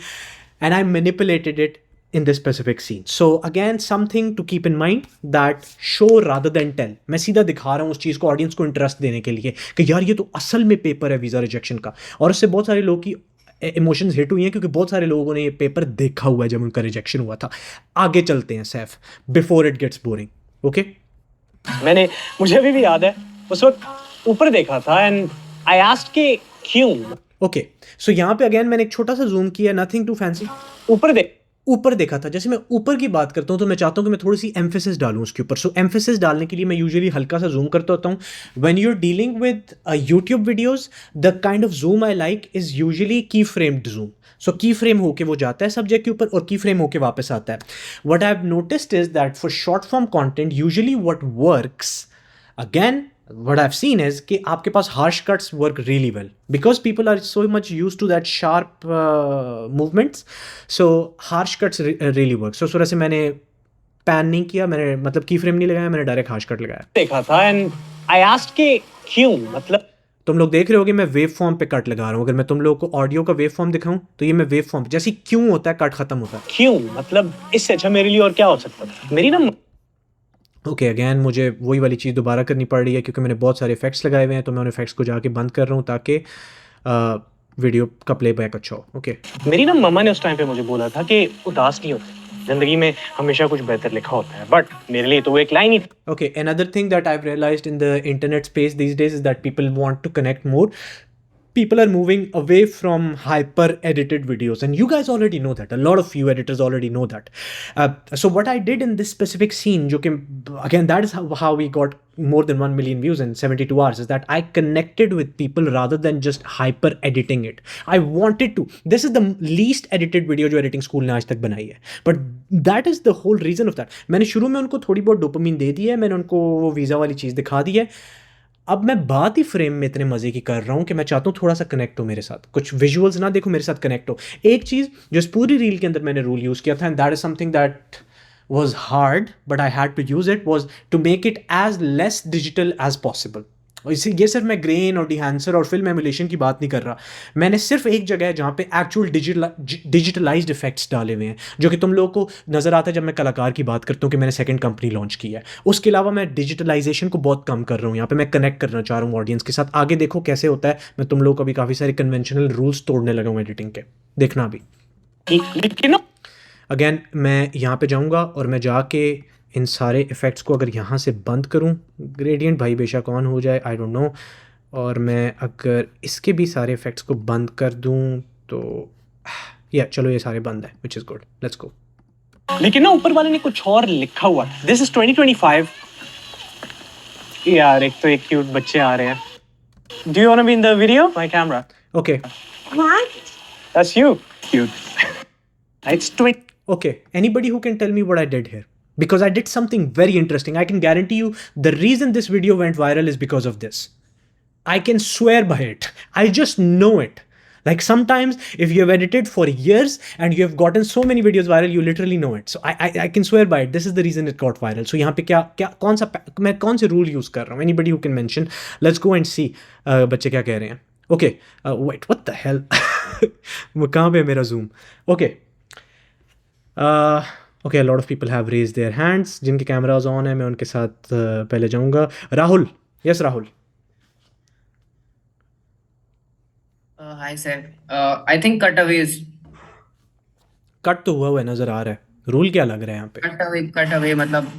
and I manipulated it in this specific scene. So again, something to keep in mind that show rather than tell. मैं सीधा दिखा रहा हूँ उस चीज़ को ऑडियंस को इंटरेस्ट देने के लिए कि यार ये तो असल में पेपर है वीज़ा रिजेक्शन का, और उससे बहुत सारे लोगों की इमोशंस हिट हुई हैं क्योंकि बहुत सारे लोगों ने ये पेपर देखा हुआ है जब उनका रिजेक्शन हुआ था. आगे चलते हैं Saif, before it gets boring. Okay, मुझे अभी भी याद है उस वक्त ऊपर देखा था एंड आई आस्क्ड कि क्यों. ओके. सो यहाँ पे अगेन मैंने एक छोटा सा जूम किया, नथिंग टू फैंसी. ऊपर देखा था. जैसे मैं ऊपर की बात करता हूँ तो मैं चाहता हूँ कि मैं थोड़ी सी एम्फेसिस डालूँ उसके ऊपर. सो एम्फेसिस डालने के लिए मैं यूजुअली हल्का सा जूम करता होता हूँ. When you are dealing with YouTube videos, the kind of zoom I like is usually keyframed zoom. So keyframe होके वो जाता है सब्जेक्ट के ऊपर और की फ्रेम होके वापस आता है. What I have noticed is that for short form content usually what works, again what I've seen is कि आपके पास harsh cuts work really well because people are so much used to that sharp movements. So harsh cuts really work. So से मैंने pan नहीं किया, मैंने मतलब की frame नहीं लगाया, मैंने डायरेक्ट harsh cut लगाया. देखा था एंड आई आस्क्ड कि क्यों, मतलब तुम लोग देख रहे होगे मैं वेव फॉर्म पे कट लगा रहा हूँ. अगर मैं तुम लोगों को ऑडियो का वेव फॉर्म दिखाऊं तो ये मैं वेव फॉर्म जैसे क्यों होता है कट खत्म होता है. क्यों मतलब इससे अच्छा मेरे लिए और क्या हो सकता था. मेरी ना ओके, अगेन मुझे वही वाली चीज़ दोबारा करनी पड़ रही है क्योंकि मैंने बहुत सारे इफेक्ट्स लगाए हुए हैं, तो मैं उन इफेक्ट्स को जाके बंद कर रहा हूँ ताकि वीडियो का प्लेबैक अच्छा हो. ओके. मेरी ना मम्मा ने उस टाइम पे मुझे बोला था कि उदास नहीं होते, जिंदगी में हमेशा कुछ बेहतर लिखा होता है, बट मेरे लिए तो वो एक लाइन ही थी. Okay, another thing that I've realized in the internet space these days is that people want to connect more. People are moving away from hyper edited videos, and you guys already know that. A lot of you editors already know that. So what I did in this specific scene, jo ki, again, that is how we got more than 1 million views in 72 hours, is that I connected with people rather than just hyper editing it. I wanted to. This is the least edited video जो editing school ने आज तक बनाई है. But that is the whole reason of that. मैंने शुरू में उनको थोड़ी बहुत डोपामिन दे दी है, मैंने उनको वो वीज़ा वाली चीज़ दिखा दी है. अब मैं बात ही फ्रेम में इतने मज़े की कर रहा हूँ कि मैं चाहता हूँ थोड़ा सा कनेक्ट हो मेरे साथ, कुछ विजुअल्स ना देखो, मेरे साथ कनेक्ट हो. एक चीज़ जो इस पूरी रील के अंदर मैंने रूल यूज़ किया था, and that is something that was hard but I had to use it, was to make it as less digital as possible. इसी ये सिर्फ मैं ग्रेन और डिहांसर और फिल्म एमुलेशन की बात नहीं कर रहा. मैंने सिर्फ एक जगह है जहाँ पे एक्चुअल डिजिटलाइज्ड इफेक्ट्स डाले हुए हैं जो कि तुम लोगों को नज़र आता है जब मैं कलाकार की बात करता हूँ कि मैंने सेकंड कंपनी लॉन्च की है. उसके अलावा मैं डिजिटलाइजेशन को बहुत कम कर रहा हूँ. यहाँ पे मैं कनेक्ट करना चाह रहा हूँ ऑडियंस के साथ. आगे देखो कैसे होता है. मैं तुम लोगों को अभी काफ़ी सारे कन्वेंशनल रूल्स तोड़ने लगा हूँ एडिटिंग के, देखना अभी. लेकिन अगेन मैं यहाँ पे जाऊँगा और मैं जाके इन सारे इफ़ेक्ट्स को अगर यहाँ से बंद करूँ, ग्रेडियंट भाई बेशक ऑन हो जाए, आई डोंट नो, और मैं अगर इसके भी सारे इफ़ेक्ट्स को बंद कर दूँ तो या चलो ये सारे बंद है, which is good. Let's go. लेकिन ना ऊपर वाले ने कुछ और लिखा हुआ है. This is 2025. यार एक तो एक क्यूट बच्चे आ रहे हैं. Do you want to be in the video? My camera. Okay. That's you. Cute. It's 20. Okay, anybody who can tell me what I did here? Because I did something very interesting. I can guarantee you the reason this video went viral is because of this. I can swear by it. I just know it. Like sometimes if you have edited for years and you have gotten so many videos viral, you literally know it. So I can swear by it. This is the reason it got viral. So यहाँ पे क्या मैं कौन से rule use कर रहा हूँ? Anybody who can mention? Let's go and see. बच्चे क्या कह रहे हैं? Okay. Wait, what the hell? वो कहाँ पे है मेरा zoom? Okay. Okay, a lot of people have raised their hands. जिनके कैमराज ऑन है मैं उनके साथ पहले जाऊंगा. Rahul. Yes, Rahul. Hi sir. I think cutaways. Cut तो हुआ नजर आ रहा है. रूल क्या लग रहा है यहाँ पे? Cutaway मतलब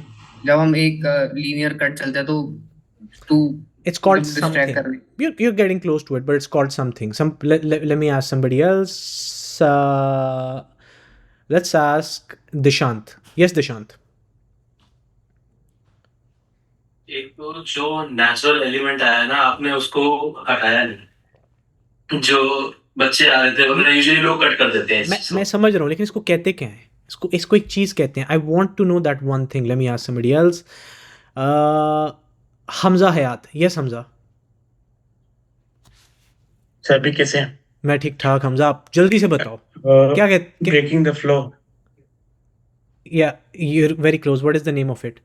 जब हम एक linear cut चलते हैं तो It's called something. You're getting close to it, but it's called something. Let me ask somebody else. Let's ask Dishant. Yes, Dishant. एक तो जो नेचुरल एलिमेंट आया ना, आपने उसको हटाया नहीं. जो बच्चे आ रहे थे उन्हें यूजुअली लोग कट कर देते हैं. मैं समझ रहा हूँ, लेकिन इसको कहते क्या है? इसको एक चीज़ कहते हैं. I want to know that one thing. Let me ask somebody else. Hamza Hayat. Yes, Hamza. Sir भी कैसे हैं? मैं ठीक ठाक. हमजा आप जल्दी से बताओ क्या कहते? Breaking the flow. Yeah, you're very close. What is the name of it?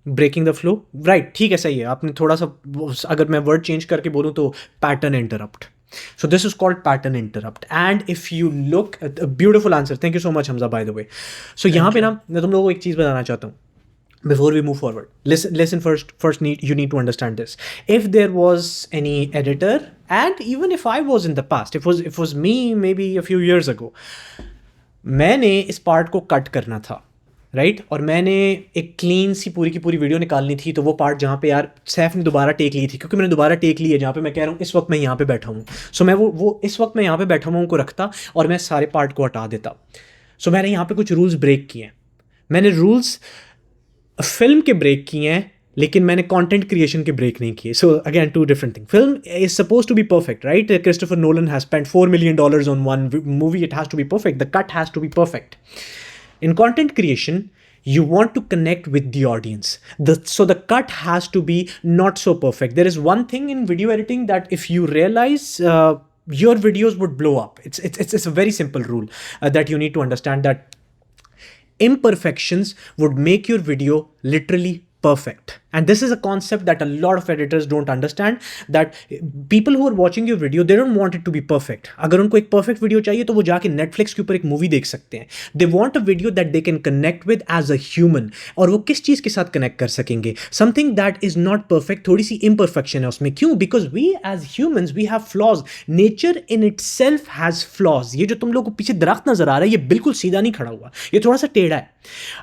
Breaking the flow. Right, ठीक है, सही है. आपने थोड़ा सा अगर मैं वर्ड चेंज करके बोलूँ तो pattern interrupt. So this is called pattern interrupt. And if you look at a beautiful answer, thank you so much Hamza, by the way. So यहाँ पे ना मैं तुम लोगों को एक चीज़ बताना चाहता हूँ before we move forward. Listen first you need to understand this. If there was any editor, and even if I was in the past, it was me maybe a few years ago, मैंने इस part को cut करना था, right और मैंने एक clean सी पूरी की पूरी वीडियो निकालनी थी, तो वो पार्ट जहाँ पे यार सैफ ने दोबारा टेक ली थी, क्योंकि मैंने दोबारा टेक ली है जहाँ पे मैं कह रहा हूँ इस वक्त मैं यहाँ पे बैठा हूँ, सो मैं वो इस वक्त मैं यहाँ पे बैठा हूँ को रखता और मैं सारे पार्ट को हटा देता. सो मैंने यहाँ पे कुछ रूल्स ब्रेक किए हैं. मैंने रूल्स फिल्म के ब्रेक किए हैं, लेकिन मैंने कंटेंट क्रिएशन के ब्रेक नहीं किए. So again two different thing. Film is suppose to be perfect, right? Christopher Nolan has spent $4 million on one movie. It has to be perfect. The cut has to be perfect. In content creation, you want to connect with the audience. So the cut has to be not so perfect. There is one thing in video editing that if you realize, your videos would blow up. It's a very simple rule that you need to understand, that imperfections would make your video literally perfect. And this is a concept that a lot of editors don't understand, that people who are watching your video, they don't want it to be perfect. अगर उनको एक perfect video चाहिए तो वो जाके Netflix के ऊपर एक movie देख सकते हैं. They want a video that they can connect with as a human. और वो किस चीज़ के साथ connect कर सकेंगे? Something that is not perfect, थोड़ी सी imperfection है उसमें. क्यों? Because we as humans, we have flaws. Nature in itself has flaws. ये जो तुम लोग को पीछे दरख्त नजर आ रहा है, ये बिल्कुल सीधा नहीं खड़ा हुआ, ये थोड़ा सा टेढ़ा है.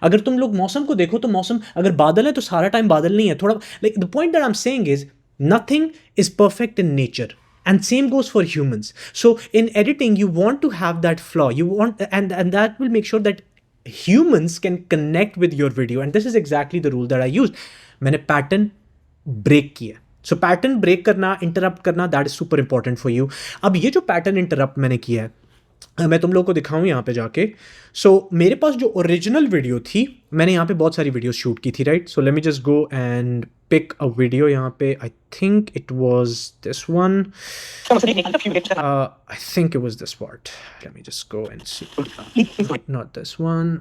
अगर तुम लोग मौसम को देखो तो मौसम अगर बादल है तो सारा टाइम बादल नहीं है, थोड़ा like the point that I'm saying is nothing is perfect in nature, and same goes for humans. So in editing you want to have that flaw, you want and that will make sure that humans can connect with your video, and this is exactly the rule that I used. मैंने pattern break किया. So pattern break करना, interrupt करना, that is super important for you. अब ये जो pattern interrupt मैंने किया है मैं तुम लोग को दिखाऊं यहाँ पे जाके. सो मेरे पास जो ओरिजिनल वीडियो थी, मैंने यहाँ पे बहुत सारी वीडियो शूट की थी, right? So let me just go and pick a video. यहाँ पे I think it was this one, I think it was this part. Let me just go and see. Not this one,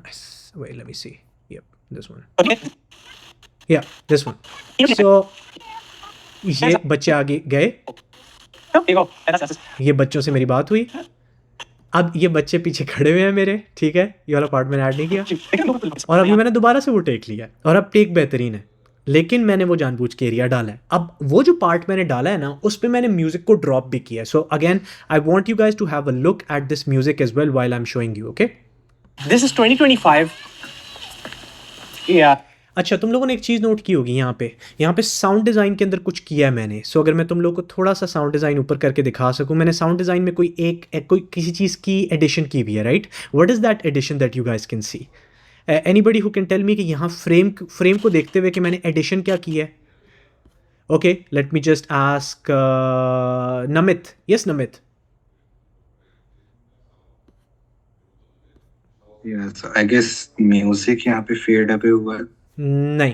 wait let me see. Yup, this one. या this one. So ये बच्चे आगे गए, ये बच्चों से मेरी बात हुई. अब ये बच्चे पीछे खड़े हुए हैं मेरे, ठीक है? ये वाला पार्ट मैंने ऐड नहीं किया, और अभी मैंने दोबारा से वो टेक लिया और अब टेक बेहतरीन है, लेकिन मैंने वो जानबूझ के एरिया डाला है. अब वो जो पार्ट मैंने डाला है ना, उस पर मैंने म्यूजिक को ड्रॉप भी किया है. So again I want you guys to have a look at this music as well while I am showing you. Okay, This is 2025. Yeah. अच्छा, तुम लोगों ने एक चीज़ नोट की होगी यहाँ पे साउंड डिज़ाइन के अंदर कुछ किया है मैंने. सो अगर मैं तुम लोग को थोड़ा सा साउंड डिज़ाइन ऊपर करके दिखा सकूँ, मैंने साउंड डिज़ाइन में कोई किसी चीज़ की एडिशन की भी है, right? What is that addition that you guys can see? Anybody who can tell me कि यहाँ फ्रेम को देखते हुए कि मैंने एडिशन क्या किया है? Okay, let me just ask Namit. Yes Namit. Yes, I guess music यहाँ पे फेड अप हुआ है. नहीं,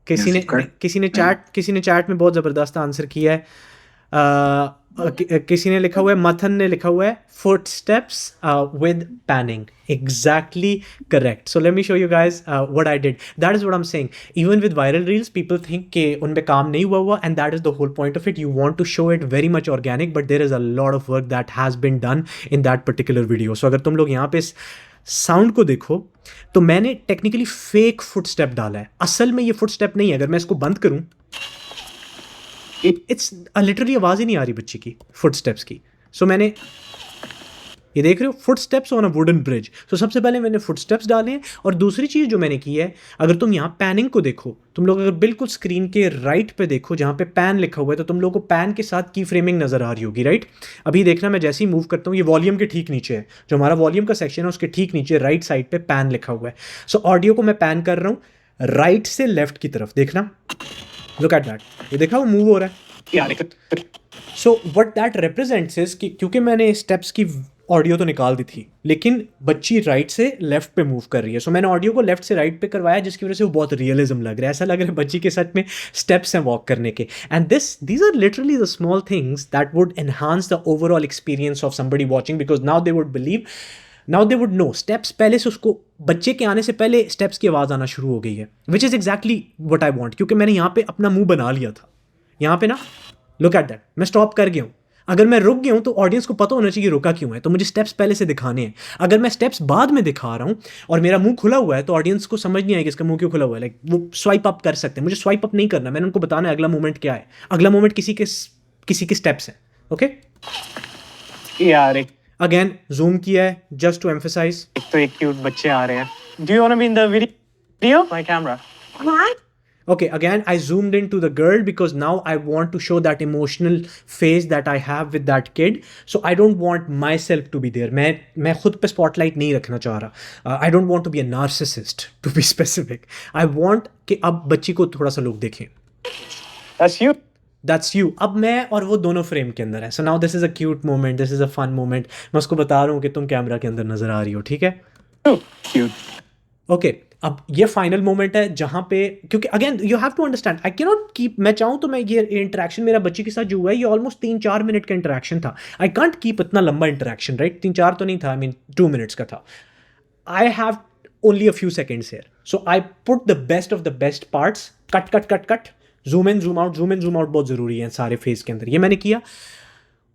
किसी ने चैट में बहुत ज़बरदस्त आंसर किया है. किसी ने लिखा हुआ है, मथन ने लिखा हुआ है footsteps with panning. Exactly correct. So let me show you guys what I did. That is what I am saying. Even with viral reels people think कि उन पे काम नहीं हुआ, and that is the whole point of it. You want to show it very much organic, but there is a lot of work that has been done in that particular video. So अगर तुम लोग यहाँ पे sound को देखो तो मैंने technically fake footstep डाला है. असल में ये फुटस्टेप नहीं है. अगर मैं इसको बंद करूं, इट्स लिटरली आवाज़ ही नहीं आ रही बच्ची की फुटस्टेप्स की. सो मैंने ये देख रहे हो, footsteps on a wooden bridge. So सबसे पहले मैंने फुटस्टेप्स डाले हैं. और दूसरी चीज़ जो मैंने की है, अगर तुम यहाँ पैनिंग को देखो, तुम लोग अगर बिल्कुल स्क्रीन के राइट पे देखो जहाँ पे पैन लिखा हुआ है, तो तुम लोग को पैन के साथ की फ्रेमिंग नज़र आ रही होगी, राइट? अभी देखना, मैं जैसे ही मूव करता हूँ, ये वॉल्यूम के ठीक नीचे है, जो हमारा वॉल्यूम का सेक्शन है उसके ठीक नीचे राइट साइड पे पैन लिखा हुआ है. सो ऑडियो को मैं पैन कर रहा हूँ राइट से लेफ्ट की तरफ. देखना, लुक एट दैट. ये देखा वो मूव हो रहा है. So what that represents is कि क्योंकि मैंने स्टेप्स की ऑडियो तो निकाल दी थी, लेकिन बच्ची राइट से लेफ्ट पे मूव कर रही है. सो मैंने ऑडियो को लेफ्ट से राइट पे करवाया, जिसकी वजह से वो बहुत रियलिज्म लग रहा है. ऐसा लग रहा है बच्ची के सच में स्टेप्स हैं वॉक करने के. And these are literally the small things that would enhance the overall experience of somebody watching, because now they would believe, now they would know steps. पहले से उसको, बच्चे के आने से पहले स्टेप्स की आवाज़ आना शुरू हो गई है, which is exactly what I want. क्योंकि मैंने यहाँ पे अपना मुंह बना लिया था. यहाँ पे ना, लुक एट दैट, मैं स्टॉप कर गया हूँ. अगर मैं रुक गया हूँ तो ऑडियंस को पता होना चाहिए रुका क्यों है, तो मुझे स्टेप्स पहले से दिखाने हैं। अगर मैं स्टेप्स बाद में दिखा रहा हूँ और मेरा मुंह खुला हुआ है तो ऑडियंस को समझ नहीं आएगी इसका मुंह क्यों खुला हुआ है। लाइक वो स्वाइप अप कर सकते हैं, मुझे स्वाइप अप नहीं करना, मैंने उनको बताना है अगला मोमेंट क्या है, अगला मोमेंट किसी के स्टेप्स हैं। ओके यार एक अगेन जूम किया है जस्ट टू एम्फेसाइज। तो एक क्यूट बच्चे आ रहे हैं। Do you want to be in the video my camera? Okay, again, I zoomed into the girl because now I want to show that emotional phase that I have with that kid. So I don't want myself to be there. मैं खुद पे spotlight नहीं रखना चाह रहा. I don't want to be a narcissist, to be specific. I want कि अब बच्ची को थोड़ा सा लोग देखें. That's you. That's you. अब मैं और वो दोनों फ्रेम के अंदर है. So now this is a cute moment. This is a fun moment. मैं उसको बता रहा हूँ कि तुम कैमरा के अंदर नजर आ रही हो, ठीक है? Cute. ओके अब ये फाइनल मोमेंट है जहाँ पे, क्योंकि again you have to understand I can not keep, मैं चाहूँ तो मैं ये इंटरेक्शन मेरा बच्ची के साथ जो हुआ है ये ऑलमोस्ट 3-4 मिनट का इंटरेक्शन था. आई कांट कीप इतना लंबा इंटरेक्शन, राइट? 3-4 तो नहीं था, आई मीन 2 मिनट्स का था. I have only a few seconds here, so I put the best of the best parts, cut cut cut cut, zoom in zoom out, zoom in zoom out बहुत ज़रूरी है सारे face के अंदर. ये मैंने किया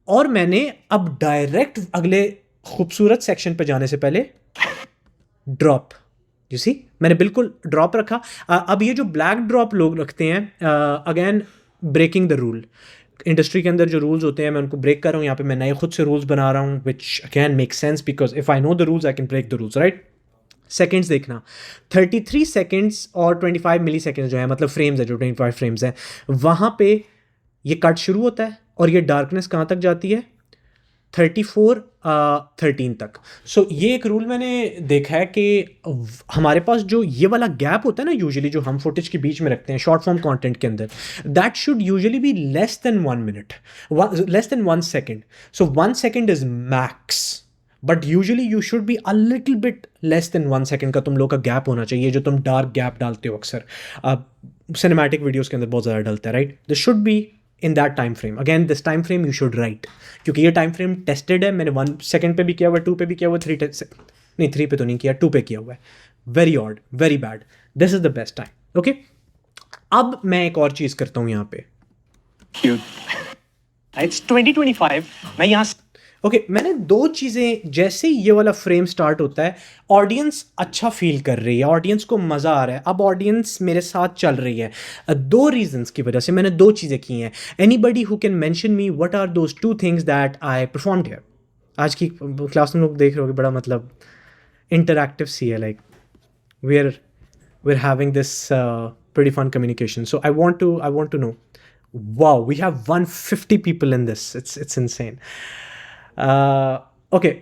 और मैंने अब डायरेक्ट अगले खूबसूरत सेक्शन पे जाने से पहले ड्रॉप, यू सी, मैंने बिल्कुल ड्रॉप रखा. अब ये जो ब्लैक ड्रॉप लोग रखते हैं, again breaking the rule. Industry के अंदर जो रूल्स होते हैं मैं उनको ब्रेक कर रहा हूँ. यहाँ पे मैं नए खुद से रूल्स बना रहा हूँ which again make sense because if I know the rules I can break the rules, right? Seconds देखना, 33 सेकेंड्स और 25 मिली सेकेंड्स जो है, मतलब फ्रेम्स है जो 25 फ्रेम्स हैं, वहाँ पे ये कट शुरू होता है और ये डार्कनेस कहाँ तक जाती है? 13 तक. सो ये एक रूल मैंने देखा है कि हमारे पास जो ये वाला गैप होता है ना यूजुअली जो हम फुटेज के बीच में रखते हैं शॉर्ट फॉर्म कंटेंट के अंदर, that should usually be less than 1 minute, less than 1 second. So 1 second is max, but usually you should be a little bit less than 1 second का तुम लोग का गैप होना चाहिए, जो तुम डार्क गैप डालते हो अक्सर सिनेमैटिक वीडियोज़ के अंदर बहुत ज़्यादा डलता है, right? This should be in that time frame. Again this time frame you should write, क्योंकि ये टाइम फ्रेम टेस्टेड है. मैंने 1 सेकेंड पे भी किया हुआ है, 2 पे भी किया हुआ है, 3 पे तो नहीं किया, 2 पे किया हुआ है. Very odd, very bad. This is the best time. Okay अब मैं एक और चीज़ करता हूँ यहाँ पे. It's 2025. मैं यहाँ ओके मैंने 2 चीज़ें, जैसे ही ये वाला फ्रेम स्टार्ट होता है ऑडियंस अच्छा फील कर रही है, ऑडियंस को मज़ा आ रहा है, अब ऑडियंस मेरे साथ चल रही है. 2 रीजंस की वजह से मैंने 2 चीज़ें की हैं. Anybody who can mention me what are those 2 things that I performed here. आज की क्लास में लोग देख रहे होगे, बड़ा मतलब इंटरैक्टिव सी है, like we are having this pretty fun communication. So I want to know, wow, we have 150 people in this. It's insane. Okay,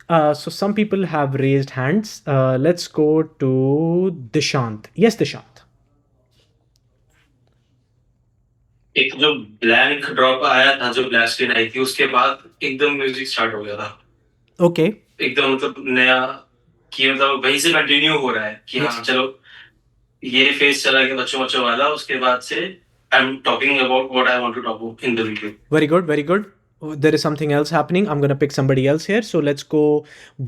so some people have raised hands. Let's go to Dishant. Yes, Dishant. एक जो blank drop आया था, जो black screen I थी, उसके बाद एकदम music start हो गया था. Okay. एकदम मतलब नया कि मतलब वहीं से कंटिन्यू हो रहा है कि हाँ चलो ये फेज चला गया बच्चों वाला, उसके बाद से I am talking about what I want to talk in the video. Very good, very good. There is something else happening. I'm gonna pick somebody else here. So let's go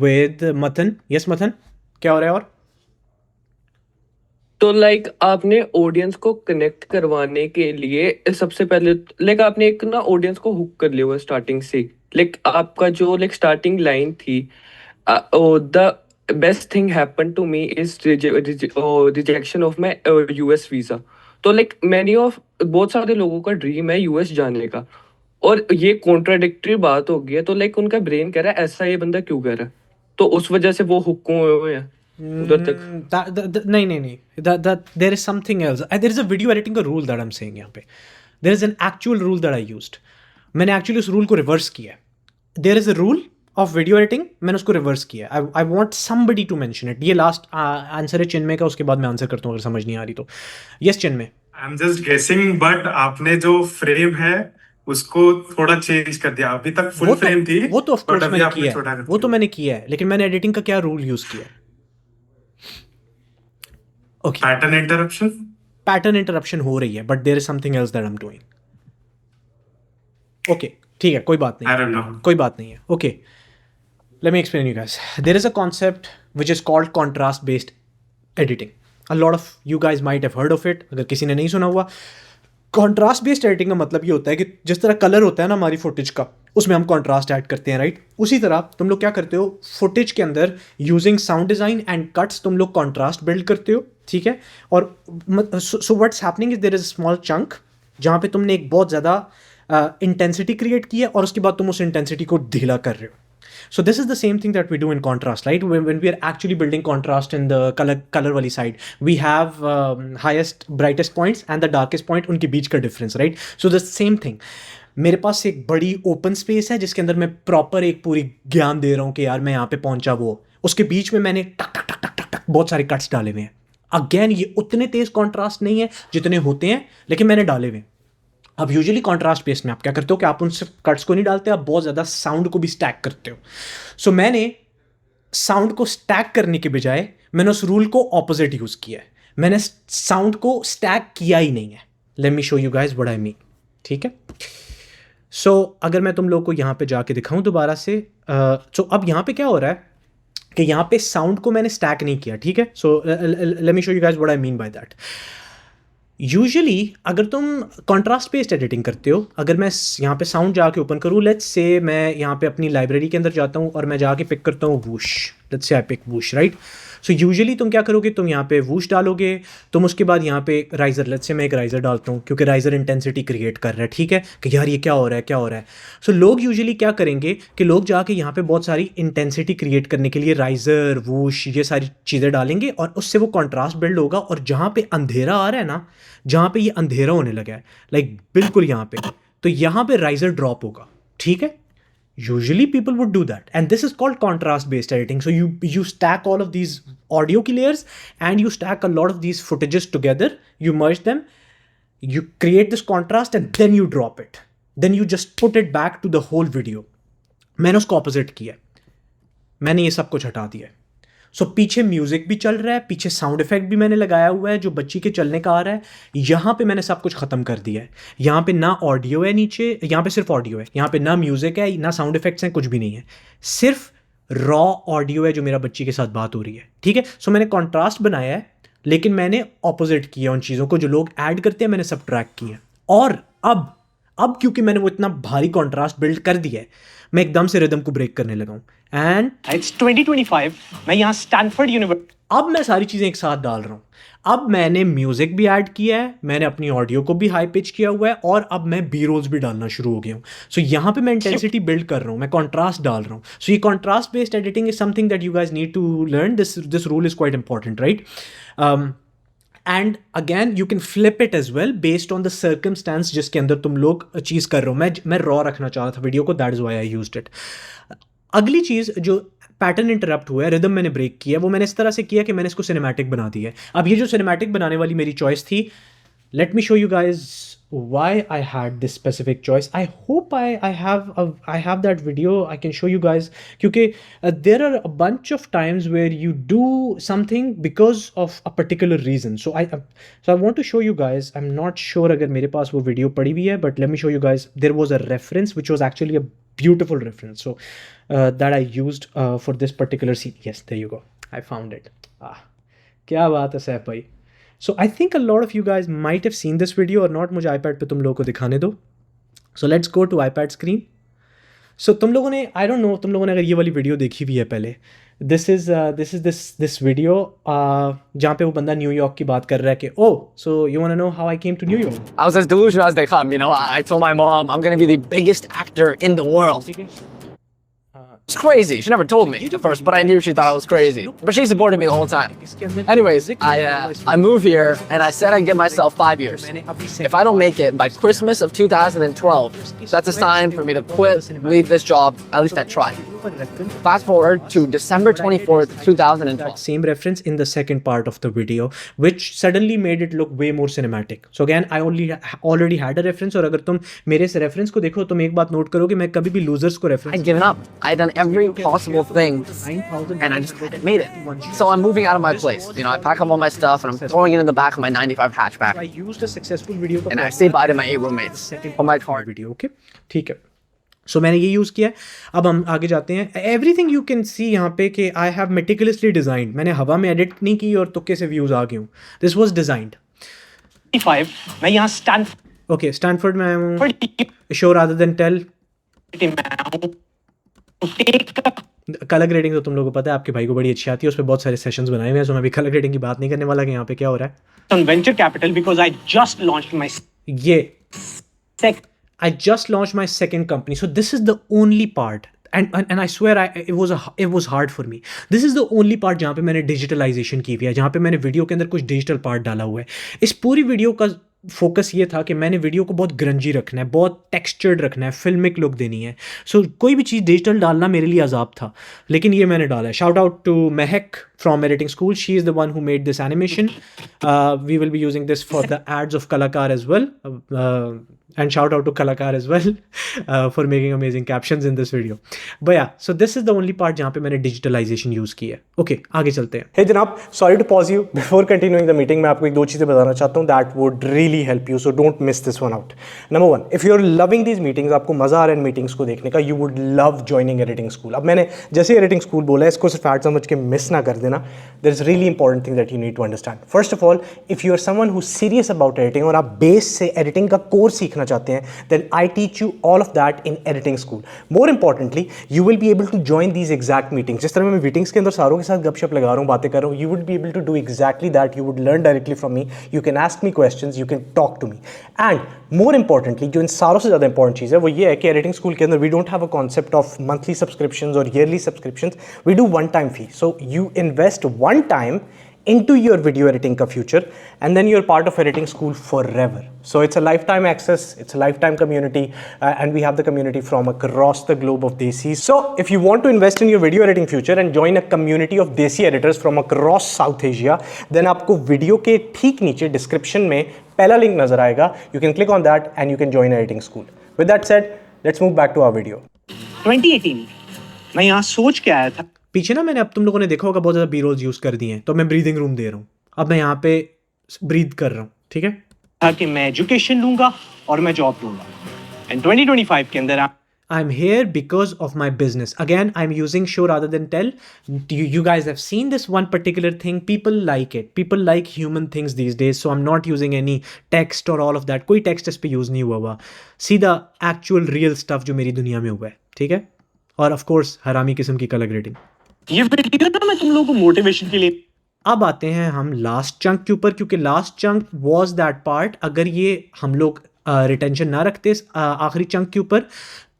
with Mathan. Yes, Mathan. क्या हो रहा है और? तो like आपने audience को connect करवाने के लिए सबसे पहले लाइक आपने एक ना ऑडियंस को हुक कर लिया हुआ स्टार्टिंग से. लाइक आपका जो लाइक स्टार्टिंग लाइन थी, the best thing happen to me is rejection of my US visa. तो लाइक मैनी ऑफ बहुत सारे लोगों का ड्रीम है यूएस जाने का, और ये कॉन्ट्राडिक्टरी बात हो गई है. तो लाइक उनका ब्रेन कह रहा है ऐसा ये बंदा क्यों कह रहा है, तो उस वजह से वो हुक हुए हैं उधर तक. नहीं. There is something else. There is a video editing का rule that I'm saying यहाँ पे. There is an actual rule that I used. मैंने actually उस rule को reverse किया है. There is a rule of video editing, मैंने उसको reverse किया. I want somebody to mention it. ये last answer है चिन्मय का, उसके बाद मैं आंसर करता हूँ अगर समझ नहीं आ रही तो. Yes Chinmay. I'm just guessing, but आपने जो frame है उसको थोड़ा चेंज कर दिया. अभी तक फुल फ्रेम थी, वो तो ऑफ कोर्स मैंने किया है, वो तो मैंने किया है, लेकिन मैंने एडिटिंग का क्या रूल यूज किया है? ओके, पैटर्न इंटरप्शन हो रही है, but there is something else that I am doing. Okay ठीक है, कोई बात नहीं, कोई बात नहीं है. Okay let me explain you guys. There is a concept which is called contrast based editing. A lot of you guys might have heard of it. अगर किसी ने नहीं सुना हुआ, कॉन्ट्रास्ट बेस्ड एडिटिंग का मतलब ये होता है कि जिस तरह कलर होता है ना हमारी फुटेज का, उसमें हम कॉन्ट्रास्ट ऐड करते हैं, राइट? उसी तरह तुम लोग क्या करते हो, फुटेज के अंदर using sound design and cuts तुम लोग कॉन्ट्रास्ट बिल्ड करते हो, ठीक है? और so what's happening is there is a small chunk जहाँ पे तुमने एक बहुत ज़्यादा इंटेंसिटी क्रिएट की है और उसके बाद तुम उस इंटेंसिटी को ढीला कर रहे हो. So this is the same thing that we do in contrast, right? When we are actually building contrast in the color wali side, we have highest brightest points and the darkest point, उनके बीच का difference, right? So the same thing. मेरे पास एक बड़ी open space है जिसके अंदर मैं proper एक पूरी ज्ञान दे रहा हूँ कि यार मैं यहाँ पे पहुंचा, वो उसके बीच में मैंने टक टक टक टक टक टक बहुत सारे कट्स डाले हुए हैं. अगेन ये उतने तेज कॉन्ट्रास्ट नहीं है जितने होते हैं, लेकिन मैंने डाले हुए हैं. अब यूजुअली कॉन्ट्रास्ट बेस में आप क्या करते हो कि आप उन कट्स को नहीं डालते, आप बहुत ज़्यादा साउंड को भी स्टैक करते हो. सो मैंने साउंड को स्टैक करने के बजाय मैंने उस रूल को ऑपोजिट यूज़ किया है. मैंने साउंड को स्टैक किया ही नहीं है. Let me show you guys what I mean, ठीक है? सो अगर मैं तुम लोग को यहाँ पे जाके दिखाऊं दोबारा से, सो अब यहाँ पे क्या हो रहा है कि यहाँ पे साउंड को मैंने स्टैक नहीं किया, ठीक है? So let me show you guys what I mean by that. Usually अगर तुम कॉन्ट्रास्ट बेस्ड एडिटिंग करते हो, अगर मैं यहाँ पे साउंड जाके ओपन करूँ, लेट्स से मैं यहाँ पे अपनी लाइब्रेरी के अंदर जाता हूँ और मैं जाके पिक करता हूँ whoosh, let's say I pick whoosh, right? So usually तुम क्या करोगे, तुम यहाँ पे वूश डालोगे, तुम उसके बाद यहाँ पे राइजर, लेट्स से मैं एक राइजर डालता हूँ क्योंकि राइजर इंटेंसिटी क्रिएट कर रहा है, ठीक है? कि यार ये क्या हो रहा है, क्या हो रहा है. सो लोग यूजुअली क्या करेंगे कि लोग जाके यहाँ पे बहुत सारी इंटेंसिटी क्रिएट करने के लिए राइजर, वूश, ये सारी चीज़ें डालेंगे और उससे वो कॉन्ट्रास्ट बिल्ड होगा. और जहाँ पे अंधेरा आ रहा है ना, जहाँ पे ये अंधेरा होने लगा है, लाइक बिल्कुल यहाँ पे, तो यहाँ पे राइजर ड्रॉप होगा, ठीक है? Usually people would do that, and this is called contrast based editing. So you stack all of these audio layers and you stack a lot of these footages together, you merge them, you create this contrast and then you drop it, then you just put it back to the whole video. मैंने उसको opposite किया, मैंने ये सब कुछ हटा दिया. सो पीछे म्यूजिक भी चल रहा है, पीछे साउंड इफेक्ट भी मैंने लगाया हुआ है जो बच्ची के चलने का आ रहा है. यहाँ पे मैंने सब कुछ ख़त्म कर दिया है. यहाँ पे ना ऑडियो है नीचे, यहाँ पे सिर्फ ऑडियो है. यहाँ पे ना म्यूजिक है, ना साउंड इफेक्ट्स हैं, कुछ भी नहीं है, सिर्फ रॉ ऑडियो है जो मेरा बच्ची के साथ बात हो रही है, ठीक है? सो मैंने कॉन्ट्रास्ट बनाया है, लेकिन मैंने ऑपोजिट किया उन चीज़ों को जो लोग ऐड करते हैं, मैंने सब ट्रैक किया. और अब क्योंकि मैंने वो इतना भारी कॉन्ट्रास्ट बिल्ड कर दिया है, मैं एकदम से रिदम को ब्रेक करने लगा हूँ. एंड इट्स 2025, मैं यहाँ स्टैनफोर्ड यूनिवर्सिटी, अब मैं सारी चीज़ें एक साथ डाल रहा हूँ. अब मैंने म्यूजिक भी ऐड किया है, मैंने अपनी ऑडियो को भी हाई पिच किया हुआ है, और अब मैं बी रोल्स भी डालना शुरू हो गया हूँ. सो यहाँ पे मैं इंटेंसिटी बिल्ड कर रहा हूँ, मैं कॉन्ट्रास्ट डाल रहा हूँ. सो ये contrast based editing is something that you guys need to learn. This rule is quite important, right? And again you can flip it as well based on the circumstance जिसके अंदर तुम लोग चीज़ कर रहे हो. मैं रॉ रखना चाह रहा था वीडियो को, that is why I used it. अगली चीज़ जो पैटर्न इंटरप्ट हुआ है, रिदम मैंने ब्रेक किया, वो मैंने इस तरह से किया कि मैंने इसको सिनेमैटिक बना दिया है. अब ये जो सिनेमैटिक बनाने वाली मेरी चॉइस थी, late me show you guys why I had this specific choice. I hope I have that video. I can show you guys, क्योंकि there are a bunch of times where you do something because of a particular reason. So I want to show you guys. I'm not sure अगर मेरे पास वो video पड़ी हुई है, but let me show you guys. There was a reference which was actually a beautiful reference. So that I used for this particular scene. Yes, there you go. I found it. क्या बात है सैफ भाई. So I think a lot of you guys might have seen this video or not. मुझे iPad पे तुम लोगों को दिखाने दो. So let's go to iPad screen. So तुम लोगों ने, I don't know, तुम लोगों ने अगर ये वाली वीडियो देखी हुई है पहले, this is video जहाँ पे वो बंदा न्यूयॉर्क की बात कर रहा है कि oh, so you want to know how I came to New York? I was as delusional as they come, you know. I told my mom I'm going to be the biggest actor in the world. It's crazy. She never told me at first, but I knew she thought I was crazy. But she supported me the whole time. Anyways, I moved here and I said I'd give myself 5 years. If I don't make it by Christmas of 2012, that's a sign for me to quit, leave this job. At least I tried. Fast forward to December 24th, 2012. Same reference in the second part of the video, which suddenly made it look way more cinematic. So again, I already had a reference. और अगर तुम मेरे इस reference को देखो, तुम एक बात note करो कि मैं कभी भी losers को reference. I'd given up. I'd done every possible thing, and I just hadn't made it. So I'm moving out of my place. You know, I pack up all my stuff and I'm throwing it in the back of my 95 hatchback. I used a successful video. And I say bye to my 8 roommates on my car. Video, okay? ठीक है. सो मैंने ये use किया. अब हम आगे जाते हैं. एवरीथिंग यू कैन सी यहाँ पे कि आई हैव मेटिकुलसली डिज़ाइंड. मैंने हवा में एडिट नहीं की और तुक्के से व्यूज़ आ गए हूँ. This was designed. मैं यहाँ स्टैंड. ओके, स्टैनफोर्ड में आया हूँ, show rather than tell. Colour grading तो तुम लोगों को पता है, आपके भाई को बड़ी अच्छी आती है, उस पर बहुत सारे सेशंस बनाए हुए हैं, सो मैं भी कलर ग्रेडिंग की बात नहीं करने वाला कि यहाँ पे क्या हो रहा है। On venture capital because I just launched my I just launched my second company, so this is the only part, and I swear it was hard for me. This is the only part जहाँ पे मैंने digitalisation की हुई है, जहाँ पे मैंने video के अंदर कुछ डिजिटल पार्ट डाला हुआ है। इस पूरी वीडियो का फोकस ये था कि मैंने वीडियो को बहुत ग्रंजी रखना है, बहुत टेक्सचर्ड रखना है, फिल्मिक लुक देनी है। सो कोई भी चीज़ डिजिटल डालना मेरे लिए अजाब था, लेकिन ये मैंने डाला है। Shout out to Mahak from editing school. She is the one who made this animation. We will be using this for the ads of Kalakar as well, and shout out to Kalakar as well for making amazing captions in this video. But yeah, so this is the only part जहाँ पे मैंने digitalization use की है। Okay, आगे चलते हैं। Hey जनाब, sorry to pause you before continuing the meeting. मैं आपको एक दो चीज़ें बताना चाहता हूँ that would really help you, so don't miss this one out. Number one, if you're loving these meetings, आपको मज़ा आ रहा है इन meetings को देखने का, you would love joining editing school. अब मैंने जैसे editing school बोला है, इसको सिर्फ ऐड समझ के मिस ना कर देना। There is really important thing that you need to understand. First of all, if you are someone who's serious about editing और आप बेस से editing का कोर्स सीखना चाहते हैं, then I teach you all of that in editing school. More importantly, you will be able to join these exact meetings. जिस तरह मैं meetings के अंदर सारों के साथ गपशप लगा रहा हूँ, बातें कर रहा हूँ, you would be able to do exactly that. You would learn directly from me. You can ask me questions. You can talk to me. And more importantly, जो इन सारों से ज़्यादा important चीज़ है वो ये है कि editing school के अंदर we don't have a concept of monthly subscriptions or yearly subscriptions. We do one-time fee. So you invest one time into your video editing ka future, and then you're part of editing school forever. So it's a lifetime access, it's a lifetime community, and we have the community from across the globe of Desis. So if you want to invest in your video editing future and join a community of Desi editors from across South Asia, then आपको video के ठीक नीचे description में पहला link नजर आएगा. You can click on that and you can join editing school. With that said, let's move back to our video. 2018 मैं यहाँ सोच के आया था, पीछे ना मैंने, अब तुम लोगों ने देखा होगा, बहुत ज़्यादा बी रोल्स यूज़ कर दिए हैं, तो मैं ब्रीदिंग रूम दे रहा हूँ। अब मैं यहाँ पे ब्रीद कर रहा हूँ, ठीक है, कि मैं एजुकेशन लूँगा और मैं जॉब लूँगा। एंड 2025 के अंदर I'm here because of my business. Again, I'm using show rather than tell. You guys have seen this one particular thing. People like it. People like human things these days. So I'm not using any text or all of that. कोई text इस पे use नहीं हुआ हुआ। सीधा actual real stuff जो मेरी दुनिया में हुआ है, ठीक है? और of course हरामी किस्म की कलर ग्रेडिंग। ये वीडियो ना मैं तुम लोगों को मोटिवेशन के लिए। अब आते हैं हम लास्ट चंक के ऊपर, क्योंकि last chunk was that part. अगर ये हम लोग रिटेंशन ना रखते आखिरी चंक के ऊपर,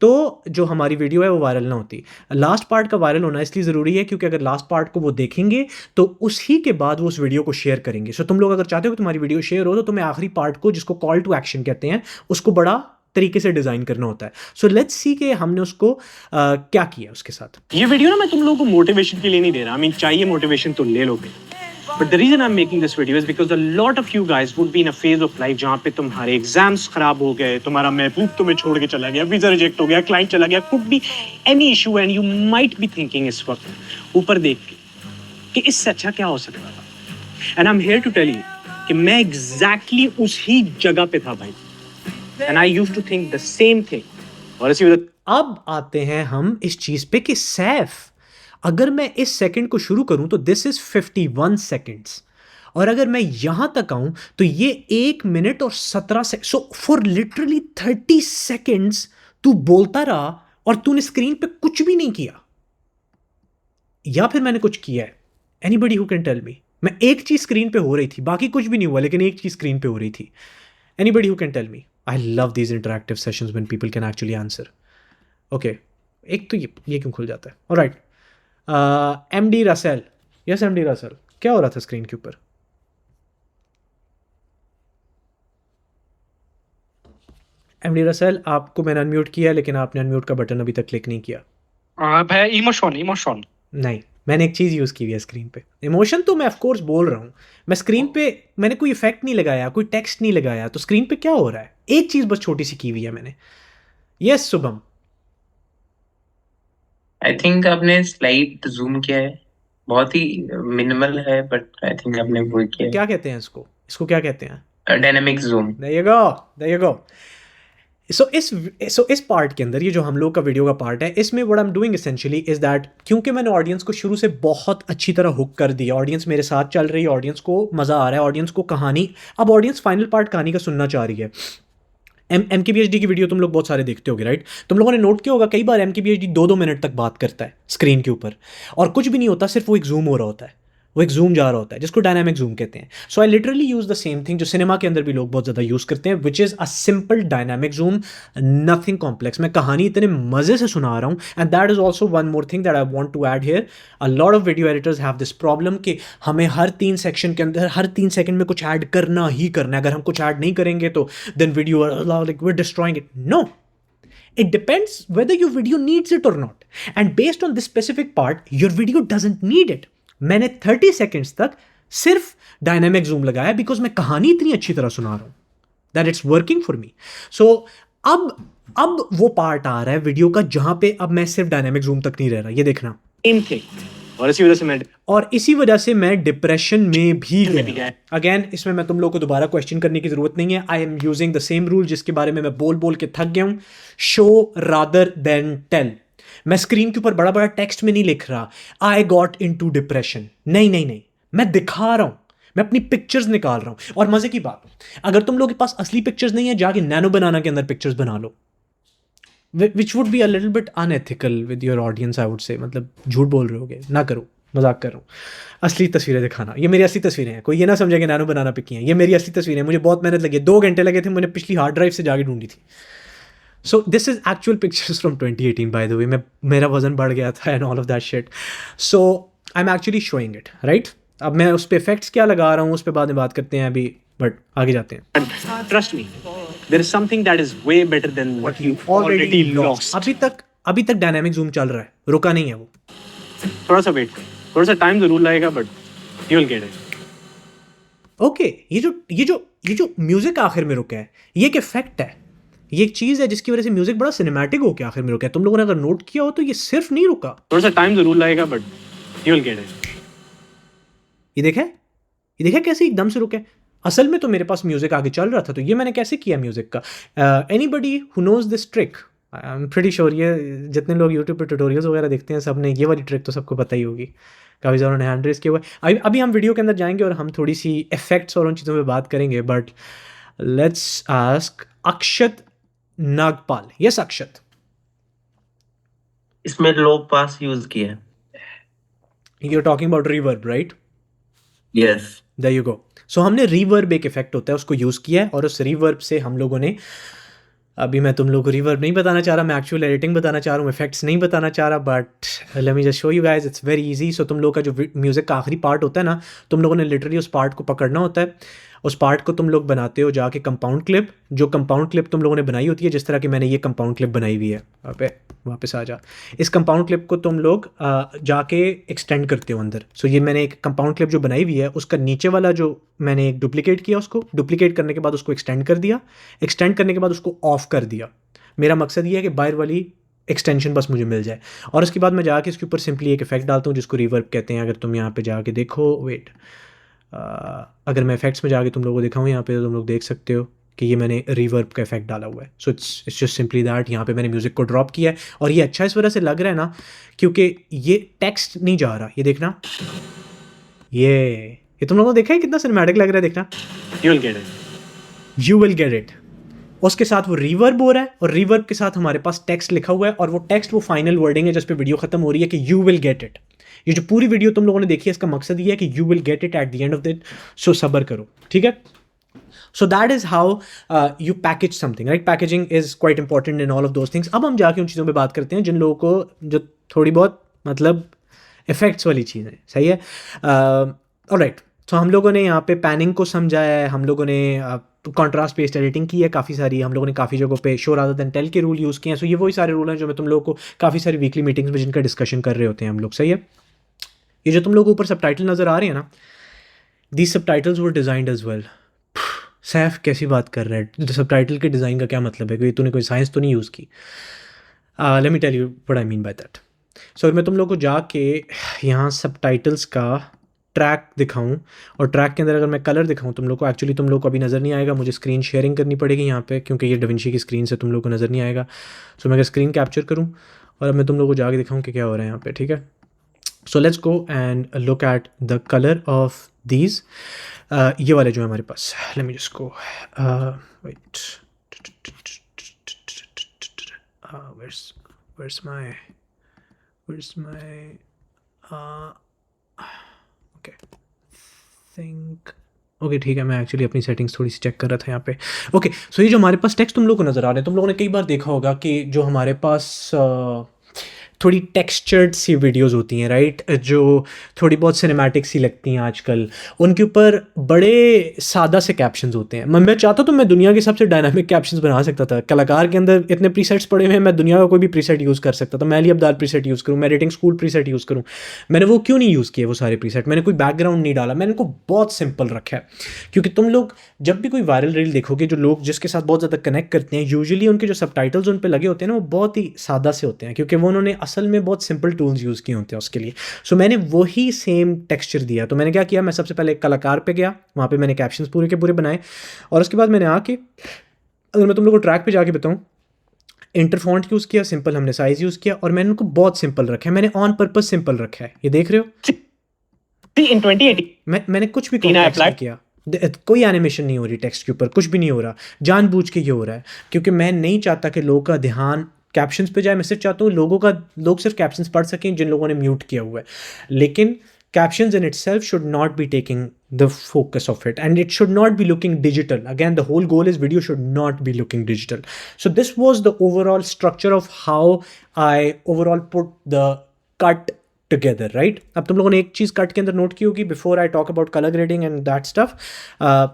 तो जो हमारी वीडियो है वो वायरल ना होती। लास्ट पार्ट का वायरल होना इसलिए ज़रूरी है क्योंकि अगर लास्ट पार्ट को वो देखेंगे तो उसी के बाद वो उस वीडियो को शेयर करेंगे। सो तुम लोग अगर चाहते हो कि तुम्हारी वीडियो शेयर हो, तो तुम्हें आखिरी पार्ट को, जिसको कॉल टू एक्शन कहते हैं, उसको बड़ा तरीके से डिज़ाइन करना होता है। सो लेट्स सी कि हमने उसको क्या किया उसके साथ। ये वीडियो ना मैं तुम लोगों को मोटिवेशन के लिए नहीं दे रहा। I mean, चाहिए मोटिवेशन तो ले लोगे। But the reason I'm making this video is because a lot of you guys would be in a phase of life जहाँ पे तुम्हारे एग्जाम्स खराब हो गए, तुम्हारा महबूब तुम्हें छोड़ के चला गया, वीजा रिजेक्ट हो गया, क्लाइंट चला गया, could be any issue and you might be thinking इस वक्त ऊपर देख के कि इससे अच्छा क्या हो सकता था। And I'm here to tell you कि मैं exactly उसी जगह पे था भाई। And I used to think the same thing. और इसी वजह अब आते हैं हम इस चीज़ पे कि सैफ, अगर मैं इस सेकंड को शुरू करूं तो दिस इज 51 सेकंड्स, और अगर मैं यहां तक आऊं तो ये 1 मिनट और 17 second. So for literally 30 seconds तू बोलता रहा और तूने स्क्रीन पे कुछ भी नहीं किया, या फिर मैंने कुछ किया है? Anybody who can tell me? मैं एक चीज स्क्रीन पे हो रही थी, बाकी कुछ भी नहीं हुआ, लेकिन एक चीज स्क्रीन पे हो रही थी। Anybody who can tell me? I love these interactive sessions when people can actually answer. Okay, एक तो ये क्यों खुल जाता है? Alright, MD Russell, yes MD Russell, क्या हो रहा था स्क्रीन के ऊपर? एमडी रसेल, आपको मैंने अनम्यूट किया, लेकिन आपने अनम्यूट का बटन अभी तक क्लिक नहीं किया। भाई इमोशन नहीं, मैंने एक चीज़ यूज़ की हुई है स्क्रीन पे। इमोशन तो मैं ऑफ कोर्स बोल रहा हूँ, मैं स्क्रीन पे मैंने कोई इफेक्ट नहीं लगाया, कोई टेक्स्ट नहीं लगाया, तो स्क्रीन पे क्या हो रहा है? एक चीज़ बस छोटी सी की हुई है मैंने। यस शुभम, आई थिंक आपने स्लाइड जूम किया है, बहुत ही मिनिमल है, बट आई थिंक आपने वो किया है। क्या कहते हैं इसको? इसको क्या कहते हैं? Dynamic zoom. There you go. सो इस पार्ट के अंदर, ये जो हम लोग का वीडियो का पार्ट है, इसमें what I am doing essentially is that, क्योंकि मैंने ऑडियंस को शुरू से बहुत अच्छी तरह हुक कर दिया, ऑडियंस मेरे साथ चल रही है, ऑडियंस को मज़ा आ रहा है, ऑडियंस को कहानी, अब ऑडियंस फाइनल पार्ट कहानी का सुनना चाह रही है। MKBHD की वीडियो तुम लोग बहुत सारे देखते होगे, राइट? तुम लोगों ने नोट किया होगा कई बार MKBHD 2-2 मिनट तक बात करता है स्क्रीन के ऊपर और कुछ भी नहीं होता, सिर्फ वो एक जूम हो रहा होता है, वो एक जूम जा रहा होता है जिसको डायनामिक जूम कहते हैं. So I literally use the same thing जो सिनेमा के अंदर भी लोग बहुत ज़्यादा यूज़ करते हैं, which is a simple dynamic zoom, nothing complex. मैं कहानी इतने मज़े से सुना रहा हूँ. And that is also one more thing that I want to add here. A lot of video editors have this problem कि हमें हर 3 सेक्शन के अंदर हर 3 सेकंड में कुछ ऐड करना ही करना है. अगर हम कुछ ऐड नहीं करेंगे तो then video like we are destroying it. No, it depends whether your video needs it or not, and based on this specific part your video doesn't need it. मैंने 30 seconds तक सिर्फ डायनामिक जूम लगाया because मैं कहानी इतनी अच्छी तरह सुना रहा हूँ that it's working for me. So अब वो पार्ट आ रहा है वीडियो का जहां पे अब मैं सिर्फ डायनामिक जूम तक नहीं रह रहा. ये देखना, और इसी वजह से मैं डिप्रेशन में भी गया. अगेन इसमें मैं तुम लोग को दोबारा क्वेश्चन करने की जरूरत नहीं है. I am using the same rule जिसके बारे में मैं बोल बोल के थक गया हूँ. Show rather than tell. मैं स्क्रीन के ऊपर बड़ा बड़ा टेक्स्ट में नहीं लिख रहा आई गॉट इनटू डिप्रेशन. नहीं, मैं दिखा रहा हूँ, मैं अपनी पिक्चर्स निकाल रहा हूँ. और मजे की बात, अगर तुम लोग के पास असली पिक्चर्स नहीं है जाके नैनो बनाना के अंदर पिक्चर्स बना लो, which would be a little bit unethical with your audience I would say. मतलब झूठ बोल रहे होगे, ना करो, मजाक कर रहा हूँ. असली तस्वीरें दिखाना, ये मेरी असली तस्वीरें हैं. कोई ये ना समझे कि नैनो बनाना पे की हैं. ये मेरी असली तस्वीरें हैं. मुझे बहुत मेहनत लगी, 2 घंटे लगे थे, मैंने पिछली हार्ड ड्राइव से जाके ढूंढी थी. सो this is actual pictures from 2018 bye the वे. मेरा वजन बढ़ गया था and all of that shit. So I am actually showing it, right? अब मैं उस पर इफेक्ट्स क्या लगा रहा हूँ उस पर बाद में बात करते हैं अभी, बट आगे जाते हैं. Trust me, there is something that is way better than what you already lost. अभी तक डायनामिक जूम चल रहा है, रुका नहीं है वो. थोड़ा सा वेट, थोड़ा सा टाइम जरूर लगेगा but you will get it. Okay, ये जो म्यूजिक आखिर में रुका है, ये एक इफेक्ट है, ये एक चीज है जिसकी वजह से म्यूजिक बड़ा सिनेमैटिक हो के आखिर में रुका है. तुम लोगों ने अगर नोट किया हो तो ये सिर्फ नहीं रुका, थोड़ा सा टाइम जरूर लगेगा but you will get it. ये देखा कैसे एकदम से रुके. असल में तो मेरे पास म्यूजिक आगे चल रहा था, तो ये मैंने कैसे किया म्यूजिक का. Anybody who knows this trick, I am pretty sure ये जितने लोग यूट्यूब पे ट्यूटोरियल्स वगैरह देखते हैं सब ने ये वाली ट्रिक तो सबको पता ही होगी. काफ़ी ज़्यादा ने हैंड रेस किया हुआ है. अभी हम वीडियो के अंदर जाएंगे और हम थोड़ी सी इफेक्ट्स और उन चीज़ों पर बात करेंगे. But let's ask Akshat Nagpal. Yes Akshat, इसमें लो पास यूज किया है. You are talking about reverb, right? Yes, there you go. So हमने रिवर्ब एक इफेक्ट होता है उसको यूज़ किया है, और उस रिवर्ब से हम लोगों ने, अभी मैं तुम लोगों को रिवर्ब नहीं बताना चाह रहा, मैं एक्चुअल एडिटिंग बताना चाह रहा हूँ, इफेक्ट्स नहीं बताना चाह रहा. But let me just show you guys, it's very easy. So तुम लोग का जो म्यूज़िक का आखिरी पार्ट होता है ना, तुम लोगों ने लिटरली उस पार्ट को पकड़ना होता है. उस पार्ट को तुम लोग बनाते हो जाके कंपाउंड क्लिप, जो कंपाउंड क्लिप तुम लोगों ने बनाई होती है, जिस तरह की मैंने ये कंपाउंड क्लिप बनाई हुई है. वापस आ जा. इस कंपाउंड क्लिप को तुम लोग जाके एक्सटेंड करते हो अंदर. सो ये मैंने एक कंपाउंड क्लिप जो बनाई हुई है, उसका नीचे वाला जो मैंने एक डुप्लीकेट किया, उसको डुप्लीकेट करने के बाद उसको एक्सटेंड कर दिया. एक्सटेंड करने के बाद उसको ऑफ कर दिया. मेरा मकसद ये है कि बाहर वाली एक्सटेंशन बस मुझे मिल जाए. और उसके बाद मैं जाके इसके ऊपर सिंपली एक इफेक्ट डालता हूँ जिसको रिवर्ब कहते हैं. अगर तुम यहाँ पे जाके देखो, वेट, अगर मैं इफेक्ट्स में जाके तुम लोगों को दिखाऊँ यहाँ पे, तो तुम लोग देख सकते हो कि ये मैंने रिवर्ब का इफेक्ट डाला हुआ है. So it's just simply that. यहाँ पे मैंने म्यूज़िक को ड्रॉप किया है, और ये अच्छा इस वजह से लग रहा है ना क्योंकि ये टेक्स्ट नहीं जा रहा. ये देखना, ये तुम लोगों ने देखा है कितना सिनेमैटिक लग रहा है. देखना, यू विल गेट इट. उसके साथ वो रिवर्ब हो रहा है, और रिवर्ब के साथ हमारे पास टेक्स्ट लिखा हुआ है, और वो टेक्स्ट वो फाइनल वर्डिंग है जिस पे वीडियो खत्म हो रही है कि यू विल गेट इट. ये जो पूरी वीडियो तुम लोगों ने देखी है इसका मकसद ये है कि you will get it at the end of it. So सब्र करो, ठीक है? So that is how you package something, right? Packaging is quite important in all of those things. अब हम जाके उन चीज़ों पे बात करते हैं जिन लोगों को जो थोड़ी बहुत मतलब इफेक्ट्स वाली चीज़ें. सही है? ऑलराइट. तो हम लोगों ने यहाँ पे पैनिंग को समझा है, हम लोगों ने कॉन्ट्रास्ट बेस्ड एडिटिंग की है काफ़ी सारी, हम लोगों ने काफ़ी जगहों पे शो रादर देन टेल के रूल यूज़ किए हैं. सो ये वही सारे रूल हैं जो मैं तुम लोगों को काफ़ी सारी वीकली मीटिंग्स में जिनका डिस्कशन कर रहे होते हैं हम लोग. सही है? ये जो तुम लोगों को ऊपर सबटाइटल नज़र आ रहे हैं ना, these subtitles were designed as well. Saif कैसी बात कर रहा है? सबटाइटल के डिज़ाइन का क्या मतलब है? तूने कोई साइंस तो नहीं यूज़ की? Let me tell you what I mean by that. So मैं तुम लोग को जाके यहाँ सबटाइटल्स का ट्रैक दिखाऊं, और ट्रैक के अंदर अगर मैं कलर दिखाऊं तुम लोग को, एक्चुअली तुम लोग को अभी नज़र नहीं आएगा, मुझे स्क्रीन शेयरिंग करनी पड़ेगी यहाँ पे क्योंकि ये डविंची की स्क्रीन से तुम लोग को नज़र नहीं आएगा. सो मैं अगर स्क्रीन कैप्चर करूँ और अब मैं तुम लोग को जाके दिखाऊँ कि क्या हो रहा है यहाँ पे, ठीक है? So let's go and look at the colour of these. ये वाले जो है हमारे पास, let me just go, wait, where's my okay think okay ठीक है, मैं एक्चुअली अपनी सेटिंग्स थोड़ी सी चेक कर रहा था यहाँ पे। ओके सो ये जो हमारे पास टेक्स्ट तुम लोग को नज़र आ रहे हैं, तुम लोगों ने कई बार देखा होगा कि जो हमारे पास थोड़ी टेक्सचर्ड सी वीडियोस होती हैं, राइट, जो थोड़ी बहुत सिनेमैटिक सी लगती हैं आजकल, उनके ऊपर बड़े सादा से कैप्शंस होते हैं। मैं चाहता तो मैं दुनिया के सबसे डायनामिक कैप्शंस बना सकता था। कलाकार के अंदर इतने प्रीसेट्स पड़े हुए हैं, मैं दुनिया का कोई भी प्रीसेट यूज़ कर सकता था। मैं अली अब्दाल प्रीसेट यूज़ करूँ, मैं एडिटिंग स्कूल प्रीसेट यूज़ करूँ, मैंने वो क्यों नहीं यूज़ किए वो सारे प्रीसेट? मैंने कोई बैकग्राउंड नहीं डाला, मैंने इनको बहुत सिंपल रखा है। क्योंकि तुम लोग जब भी कोई वायरल रील देखोगे, जो लोग जिसके साथ बहुत ज़्यादा कनेक्ट करते हैं, यूजुअली उनके जो सबटाइटल्स उन पर लगे होते हैं ना, वो बहुत ही सादा से होते हैं, क्योंकि वो उन्होंने असल में बहुत सिंपल टूल्स यूज़ किए होते हैं उसके लिए। सो मैंने वही सेम टेक्सचर दिया। तो मैंने क्या किया, मैं सबसे पहले कलाकार पे गया, वहाँ पे मैंने कैप्शंस पूरे के पूरे बनाए, और उसके बाद मैंने आके, अगर मैं तुम लोग को ट्रैक पे जाके बताऊँ, इंटर फॉन्ट यूज़ किया, सिंपल हमने साइज़ यूज़ किया, और मैंने उनको बहुत सिंपल रखा है। मैंने ऑन पर्पस सिंपल रखा है, ये देख रहे हो। In 2018 मैंने कुछ भी कॉम्प्लेक्स नहीं किया, कोई एनिमेशन नहीं हो रही टेक्स्ट के ऊपर, कुछ भी नहीं हो रहा, जानबूझ के ये हो रहा है, क्योंकि मैं नहीं चाहता कि लोगों का ध्यान कैप्शंस पे जाए। मैं सिर्फ चाहता हूँ लोग सिर्फ कैप्शंस पढ़ सकें जिन लोगों ने म्यूट किया हुआ है। लेकिन captions in itself should not be taking the focus off it, and it should not be looking digital. Again the whole goal is video should not be looking digital. So this was the overall structure of how I overall put the cut together, right. अब तुम लोगों ने एक चीज़ cut के अंदर note की होगी, before I talk about colour grading and that stuff,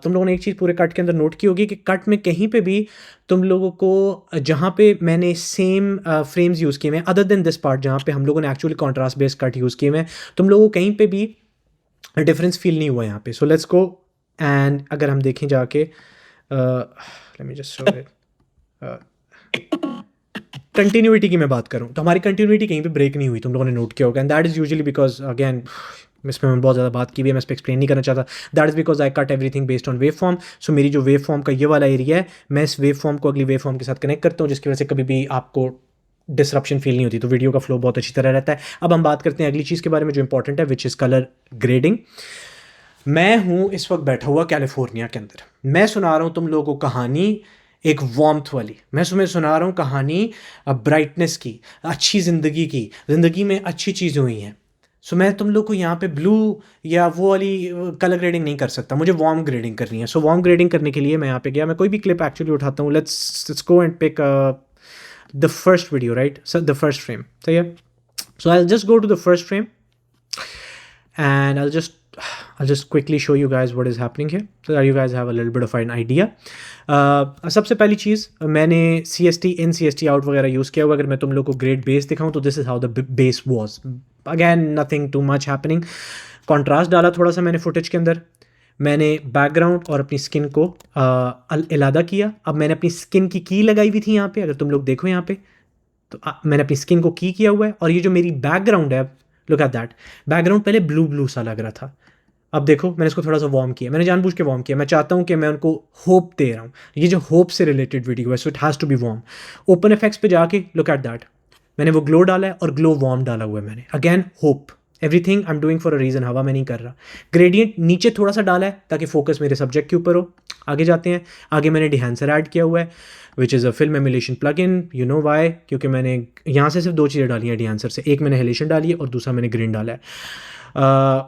तुम लोगों ने एक चीज़ पूरे कट के अंदर नोट की होगी कि कट में कहीं पे भी तुम लोगों को, जहाँ पे मैंने सेम फ्रेम्स यूज़ किए हैं, अदर देन दिस पार्ट जहाँ पे हम लोगों ने actually contrast based cut use किए हैं, तुम लोगों को कहीं पे भी डिफरेंस फील नहीं हुआ यहाँ पे। सो लेट्स गो, एंड अगर हम देखें जाके, late me just show it, continuity की मैं बात करूँ तो हमारी कंटिन्यूटी कहीं पे ब्रेक नहीं हुई, तुम लोगों ने नोट किया होगा, and that is usually because, again इसमें मैं बहुत ज़्यादा बात की भी है, मैं इस पर एक्सप्लेन नहीं करना चाहता। That is because I cut everything based on waveform. So मेरी जो वेव फॉर्म का ये वाला एरिया है, मैं इस वेव फॉर्म को अगली वेव फॉर्म के साथ कनेक्ट करता हूँ, जिसकी वजह से कभी भी आपको डिसरप्शन फील नहीं होती, तो वीडियो का फ्लो बहुत अच्छी तरह रहता है। अब हम बात करते हैं अगली चीज़ के बारे में जो इंपॉर्टेंट है, विच इज़ कलर ग्रेडिंग। मैं हूँ इस वक्त बैठा हुआ कैलिफोर्निया के अंदर, मैं सुना रहा हूँ तुम लोगों को कहानी एक वार्मथ वाली, मैं तुम्हें सुना रहा हूँ कहानी ब्राइटनेस की, अच्छी ज़िंदगी की, ज़िंदगी में अच्छी चीज़ें हुई हैं। सो मैं तुम लोग को यहाँ पे ब्लू या वो वाली कलर ग्रेडिंग नहीं कर सकता, मुझे वार्म ग्रेडिंग करनी है। सो वार्म ग्रेडिंग करने के लिए मैं यहाँ पे गया, मैं कोई भी क्लिप एक्चुअली उठाता हूँ, let's go and pick the first video, right, the first frame, सही है। So I just go to the first frame and I'll just quickly show you guys what is happening here so that you guys have a little bit of an idea. सबसे पहली चीज़, मैंने CST in CST out वगैरह use किया हुआ। अगर मैं तुम लोग को ग्रेड बेस दिखाऊँ तो this is how the base was, again nothing too much happening. Contrast डाला थोड़ा सा मैंने फुटेज के अंदर, मैंने बैकग्राउंड और अपनी स्किन को अलग किया। अब मैंने अपनी स्किन की लगाई हुई थी यहाँ पे, अगर तुम लोग देखो यहाँ पे तो मैंने अपनी स्किन को किया हुआ है, और ये जो मेरी बैकग्राउंड है, लुक एट दैट, बैकग्राउंड पहले ब्लू सा लग रहा था, अब देखो मैंने इसको थोड़ा सा वार्म किया, मैंने जानबूझ के वार्म किया। मैं चाहता हूँ कि मैं उनको होप दे रहा हूँ, ये जो होप से रिलेटेड वीडियो है, so it has to be warm. Open effects पे जाके लुक एट दैट, मैंने वो ग्लो डाला है और ग्लो वार्म डाला हुआ है मैंने, again hope, everything I am doing for a reason, हवा मैं नहीं कर रहा। ग्रेडियंट नीचे थोड़ा सा डाला है ताकि फोकस मेरे सब्जेक्ट के ऊपर हो। आगे जाते हैं, आगे मैंने डिहांसर ऐड किया हुआ है, which is a film emulation plugin, you know why, क्योंकि मैंने यहाँ से सिर्फ दो चीज़ें डाली हैं डिहांसर से, एक मैंने हेलेशन डाली है और दूसरा मैंने ग्रीन डाला है।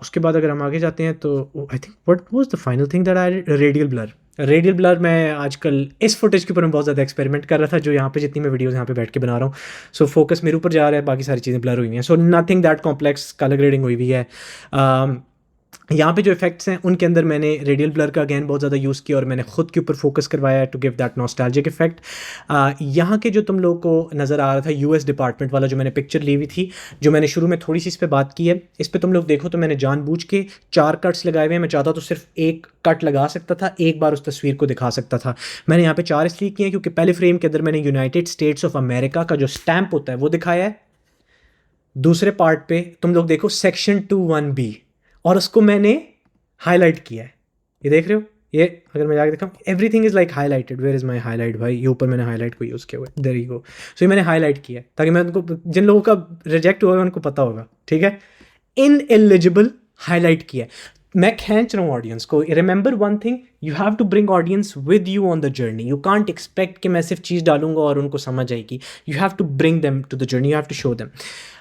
उसके बाद अगर हम आगे जाते हैं तो I think what was the final thing that I, radial blur मैं आजकल इस फुटेज के ऊपर मैं बहुत ज़्यादा एक्सपेरिमेंट कर रहा था, जो यहाँ पे जितनी मैं वीडियोस यहाँ पे बैठ के बना रहा हूँ। सो फोकस मेरे ऊपर जा रहा है, बाकी सारी चीज़ें ब्लर हुई हैं। So nothing that complex, colour grading हुई हुई है। यहाँ पे जो इफेक्ट्स हैं उनके अंदर मैंने रेडियल ब्लर का अगेन बहुत ज़्यादा यूज़ किया और मैंने खुद के ऊपर फोकस करवाया है to give that nostalgic effect. यहाँ के जो तुम लोगों को नज़र आ रहा था US डिपार्टमेंट वाला जो मैंने पिक्चर ली हुई थी, जो मैंने शुरू में थोड़ी सी इस पर बात की है, इस पर तुम लोग देखो तो मैंने जानबूझ के 4 कट्स लगाए हुए हैं। मैं चाहता तो सिर्फ एक कट लगा सकता था, एक बार उस तस्वीर को दिखा सकता था। मैंने यहाँ पे 4 इसलिए किए हैं क्योंकि पहले फ्रेम के अंदर मैंने यूनाइटेड स्टेट्स ऑफ अमेरिका का जो स्टैम्प होता है वो दिखाया है, दूसरे पार्ट पे तुम लोग देखो सेक्शन 21B और उसको मैंने हाईलाइट किया है, ये देख रहे हो, ये अगर मैं जाकर दिखाऊँ, everything is like highlighted. Where is my highlight भाई, ये ऊपर मैंने हाईलाइट को यूज़ किया हुआ है, देयर यू गो। सो ये मैंने हाईलाइट किया है ताकि मैं उनको, जिन लोगों का रिजेक्ट हुआ है उनको पता होगा, ठीक है, इनएलिजिबल हाईलाइट किया है। मैं खींच रहा हूँ ऑडियंस को. Remember one thing, you have to bring audience with you on the journey. You can't expect कि मैं सिर्फ चीज़ डालूंगा और उनको समझ आएगी. You have to bring them to the journey, you have to show them.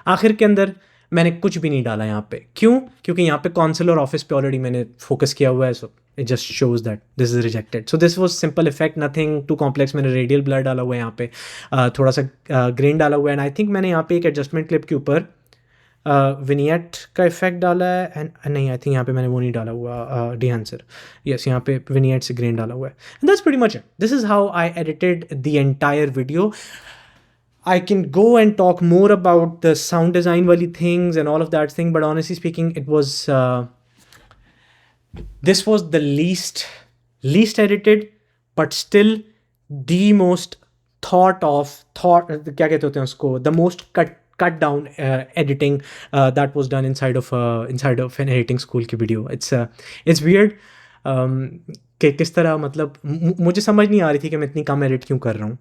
आखिर के अंदर मैंने कुछ भी नहीं डाला यहाँ पे. क्यों? क्योंकि यहाँ पे कॉन्सुलर ऑफिस पे ऑलरेडी मैंने फोकस किया हुआ है. So it just shows that this is rejected. So this was simple effect, nothing too complex. मैंने रेडियल ब्लर डाला हुआ है यहाँ पे, थोड़ा सा ग्रेन डाला हुआ है. एंड आई थिंक मैंने यहाँ पे एक एडजस्टमेंट क्लिप के ऊपर विनियट का इफेक्ट डाला है. एंड नहीं, आई थिंक यहाँ पे मैंने वो नहीं डाला हुआ, डिहांसर. यस, यहाँ पे विनियट से ग्रेन डाला हुआ है. And that's pretty much it. This is how I edited the entire video. I can go and talk more about the sound design wali things and all of that thing, but honestly speaking, it was this was the least edited, but still the most thought क्या कहते होते हैं उसको, the most cut down editing that was done inside of an editing school की video. It's weird कि किस तरह, मतलब मुझे समझ नहीं आ रही थी कि मैं इतनी कम एडिट क्यों कर रहा हूँ.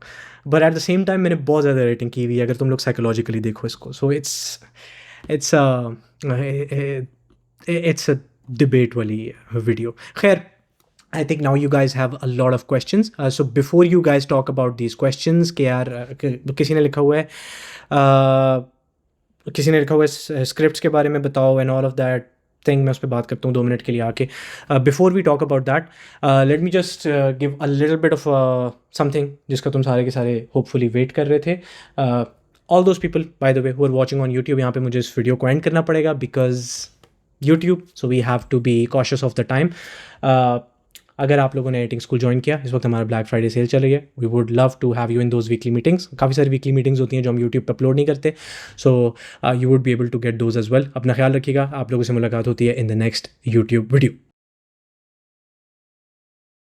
But at the same time मैंने बहुत ज़्यादा एडिटिंग की हुई है अगर तुम लोग साइकोलॉजिकली देखो इसको. सो इट्स अ डिबेट वाली वीडियो. खैर, I think now you guys have a lot of questions. So before you guys talk about these questions, कि यार किसी ने लिखा हुआ है स्क्रिप्ट्स के बारे में बताओ and all of that thing, मैं उस पर बात करता हूँ 2 मिनट के लिए आके. Before we talk about that, let me just give a little bit of something जिसका तुम सारे के सारे होपफुली वेट कर रहे थे. All those people by the way who are watching on YouTube, यहाँ पे मुझे इस वीडियो को एंड करना पड़ेगा because YouTube, so we have to be cautious of the time. अगर आप लोगों ने एडिटिंग स्कूल ज्वाइन किया, इस वक्त हमारा ब्लैक फ्राइडे सेल चल रही है. We would love to have you in those weekly meetings. काफ़ी सारी वीकली मीटिंग्स होती हैं जो हम यूट्यूब पर अपलोड नहीं करते. So you would be able to get those as well. अपना ख्याल रखिएगा. आप लोगों से मुलाकात होती है in the next YouTube video.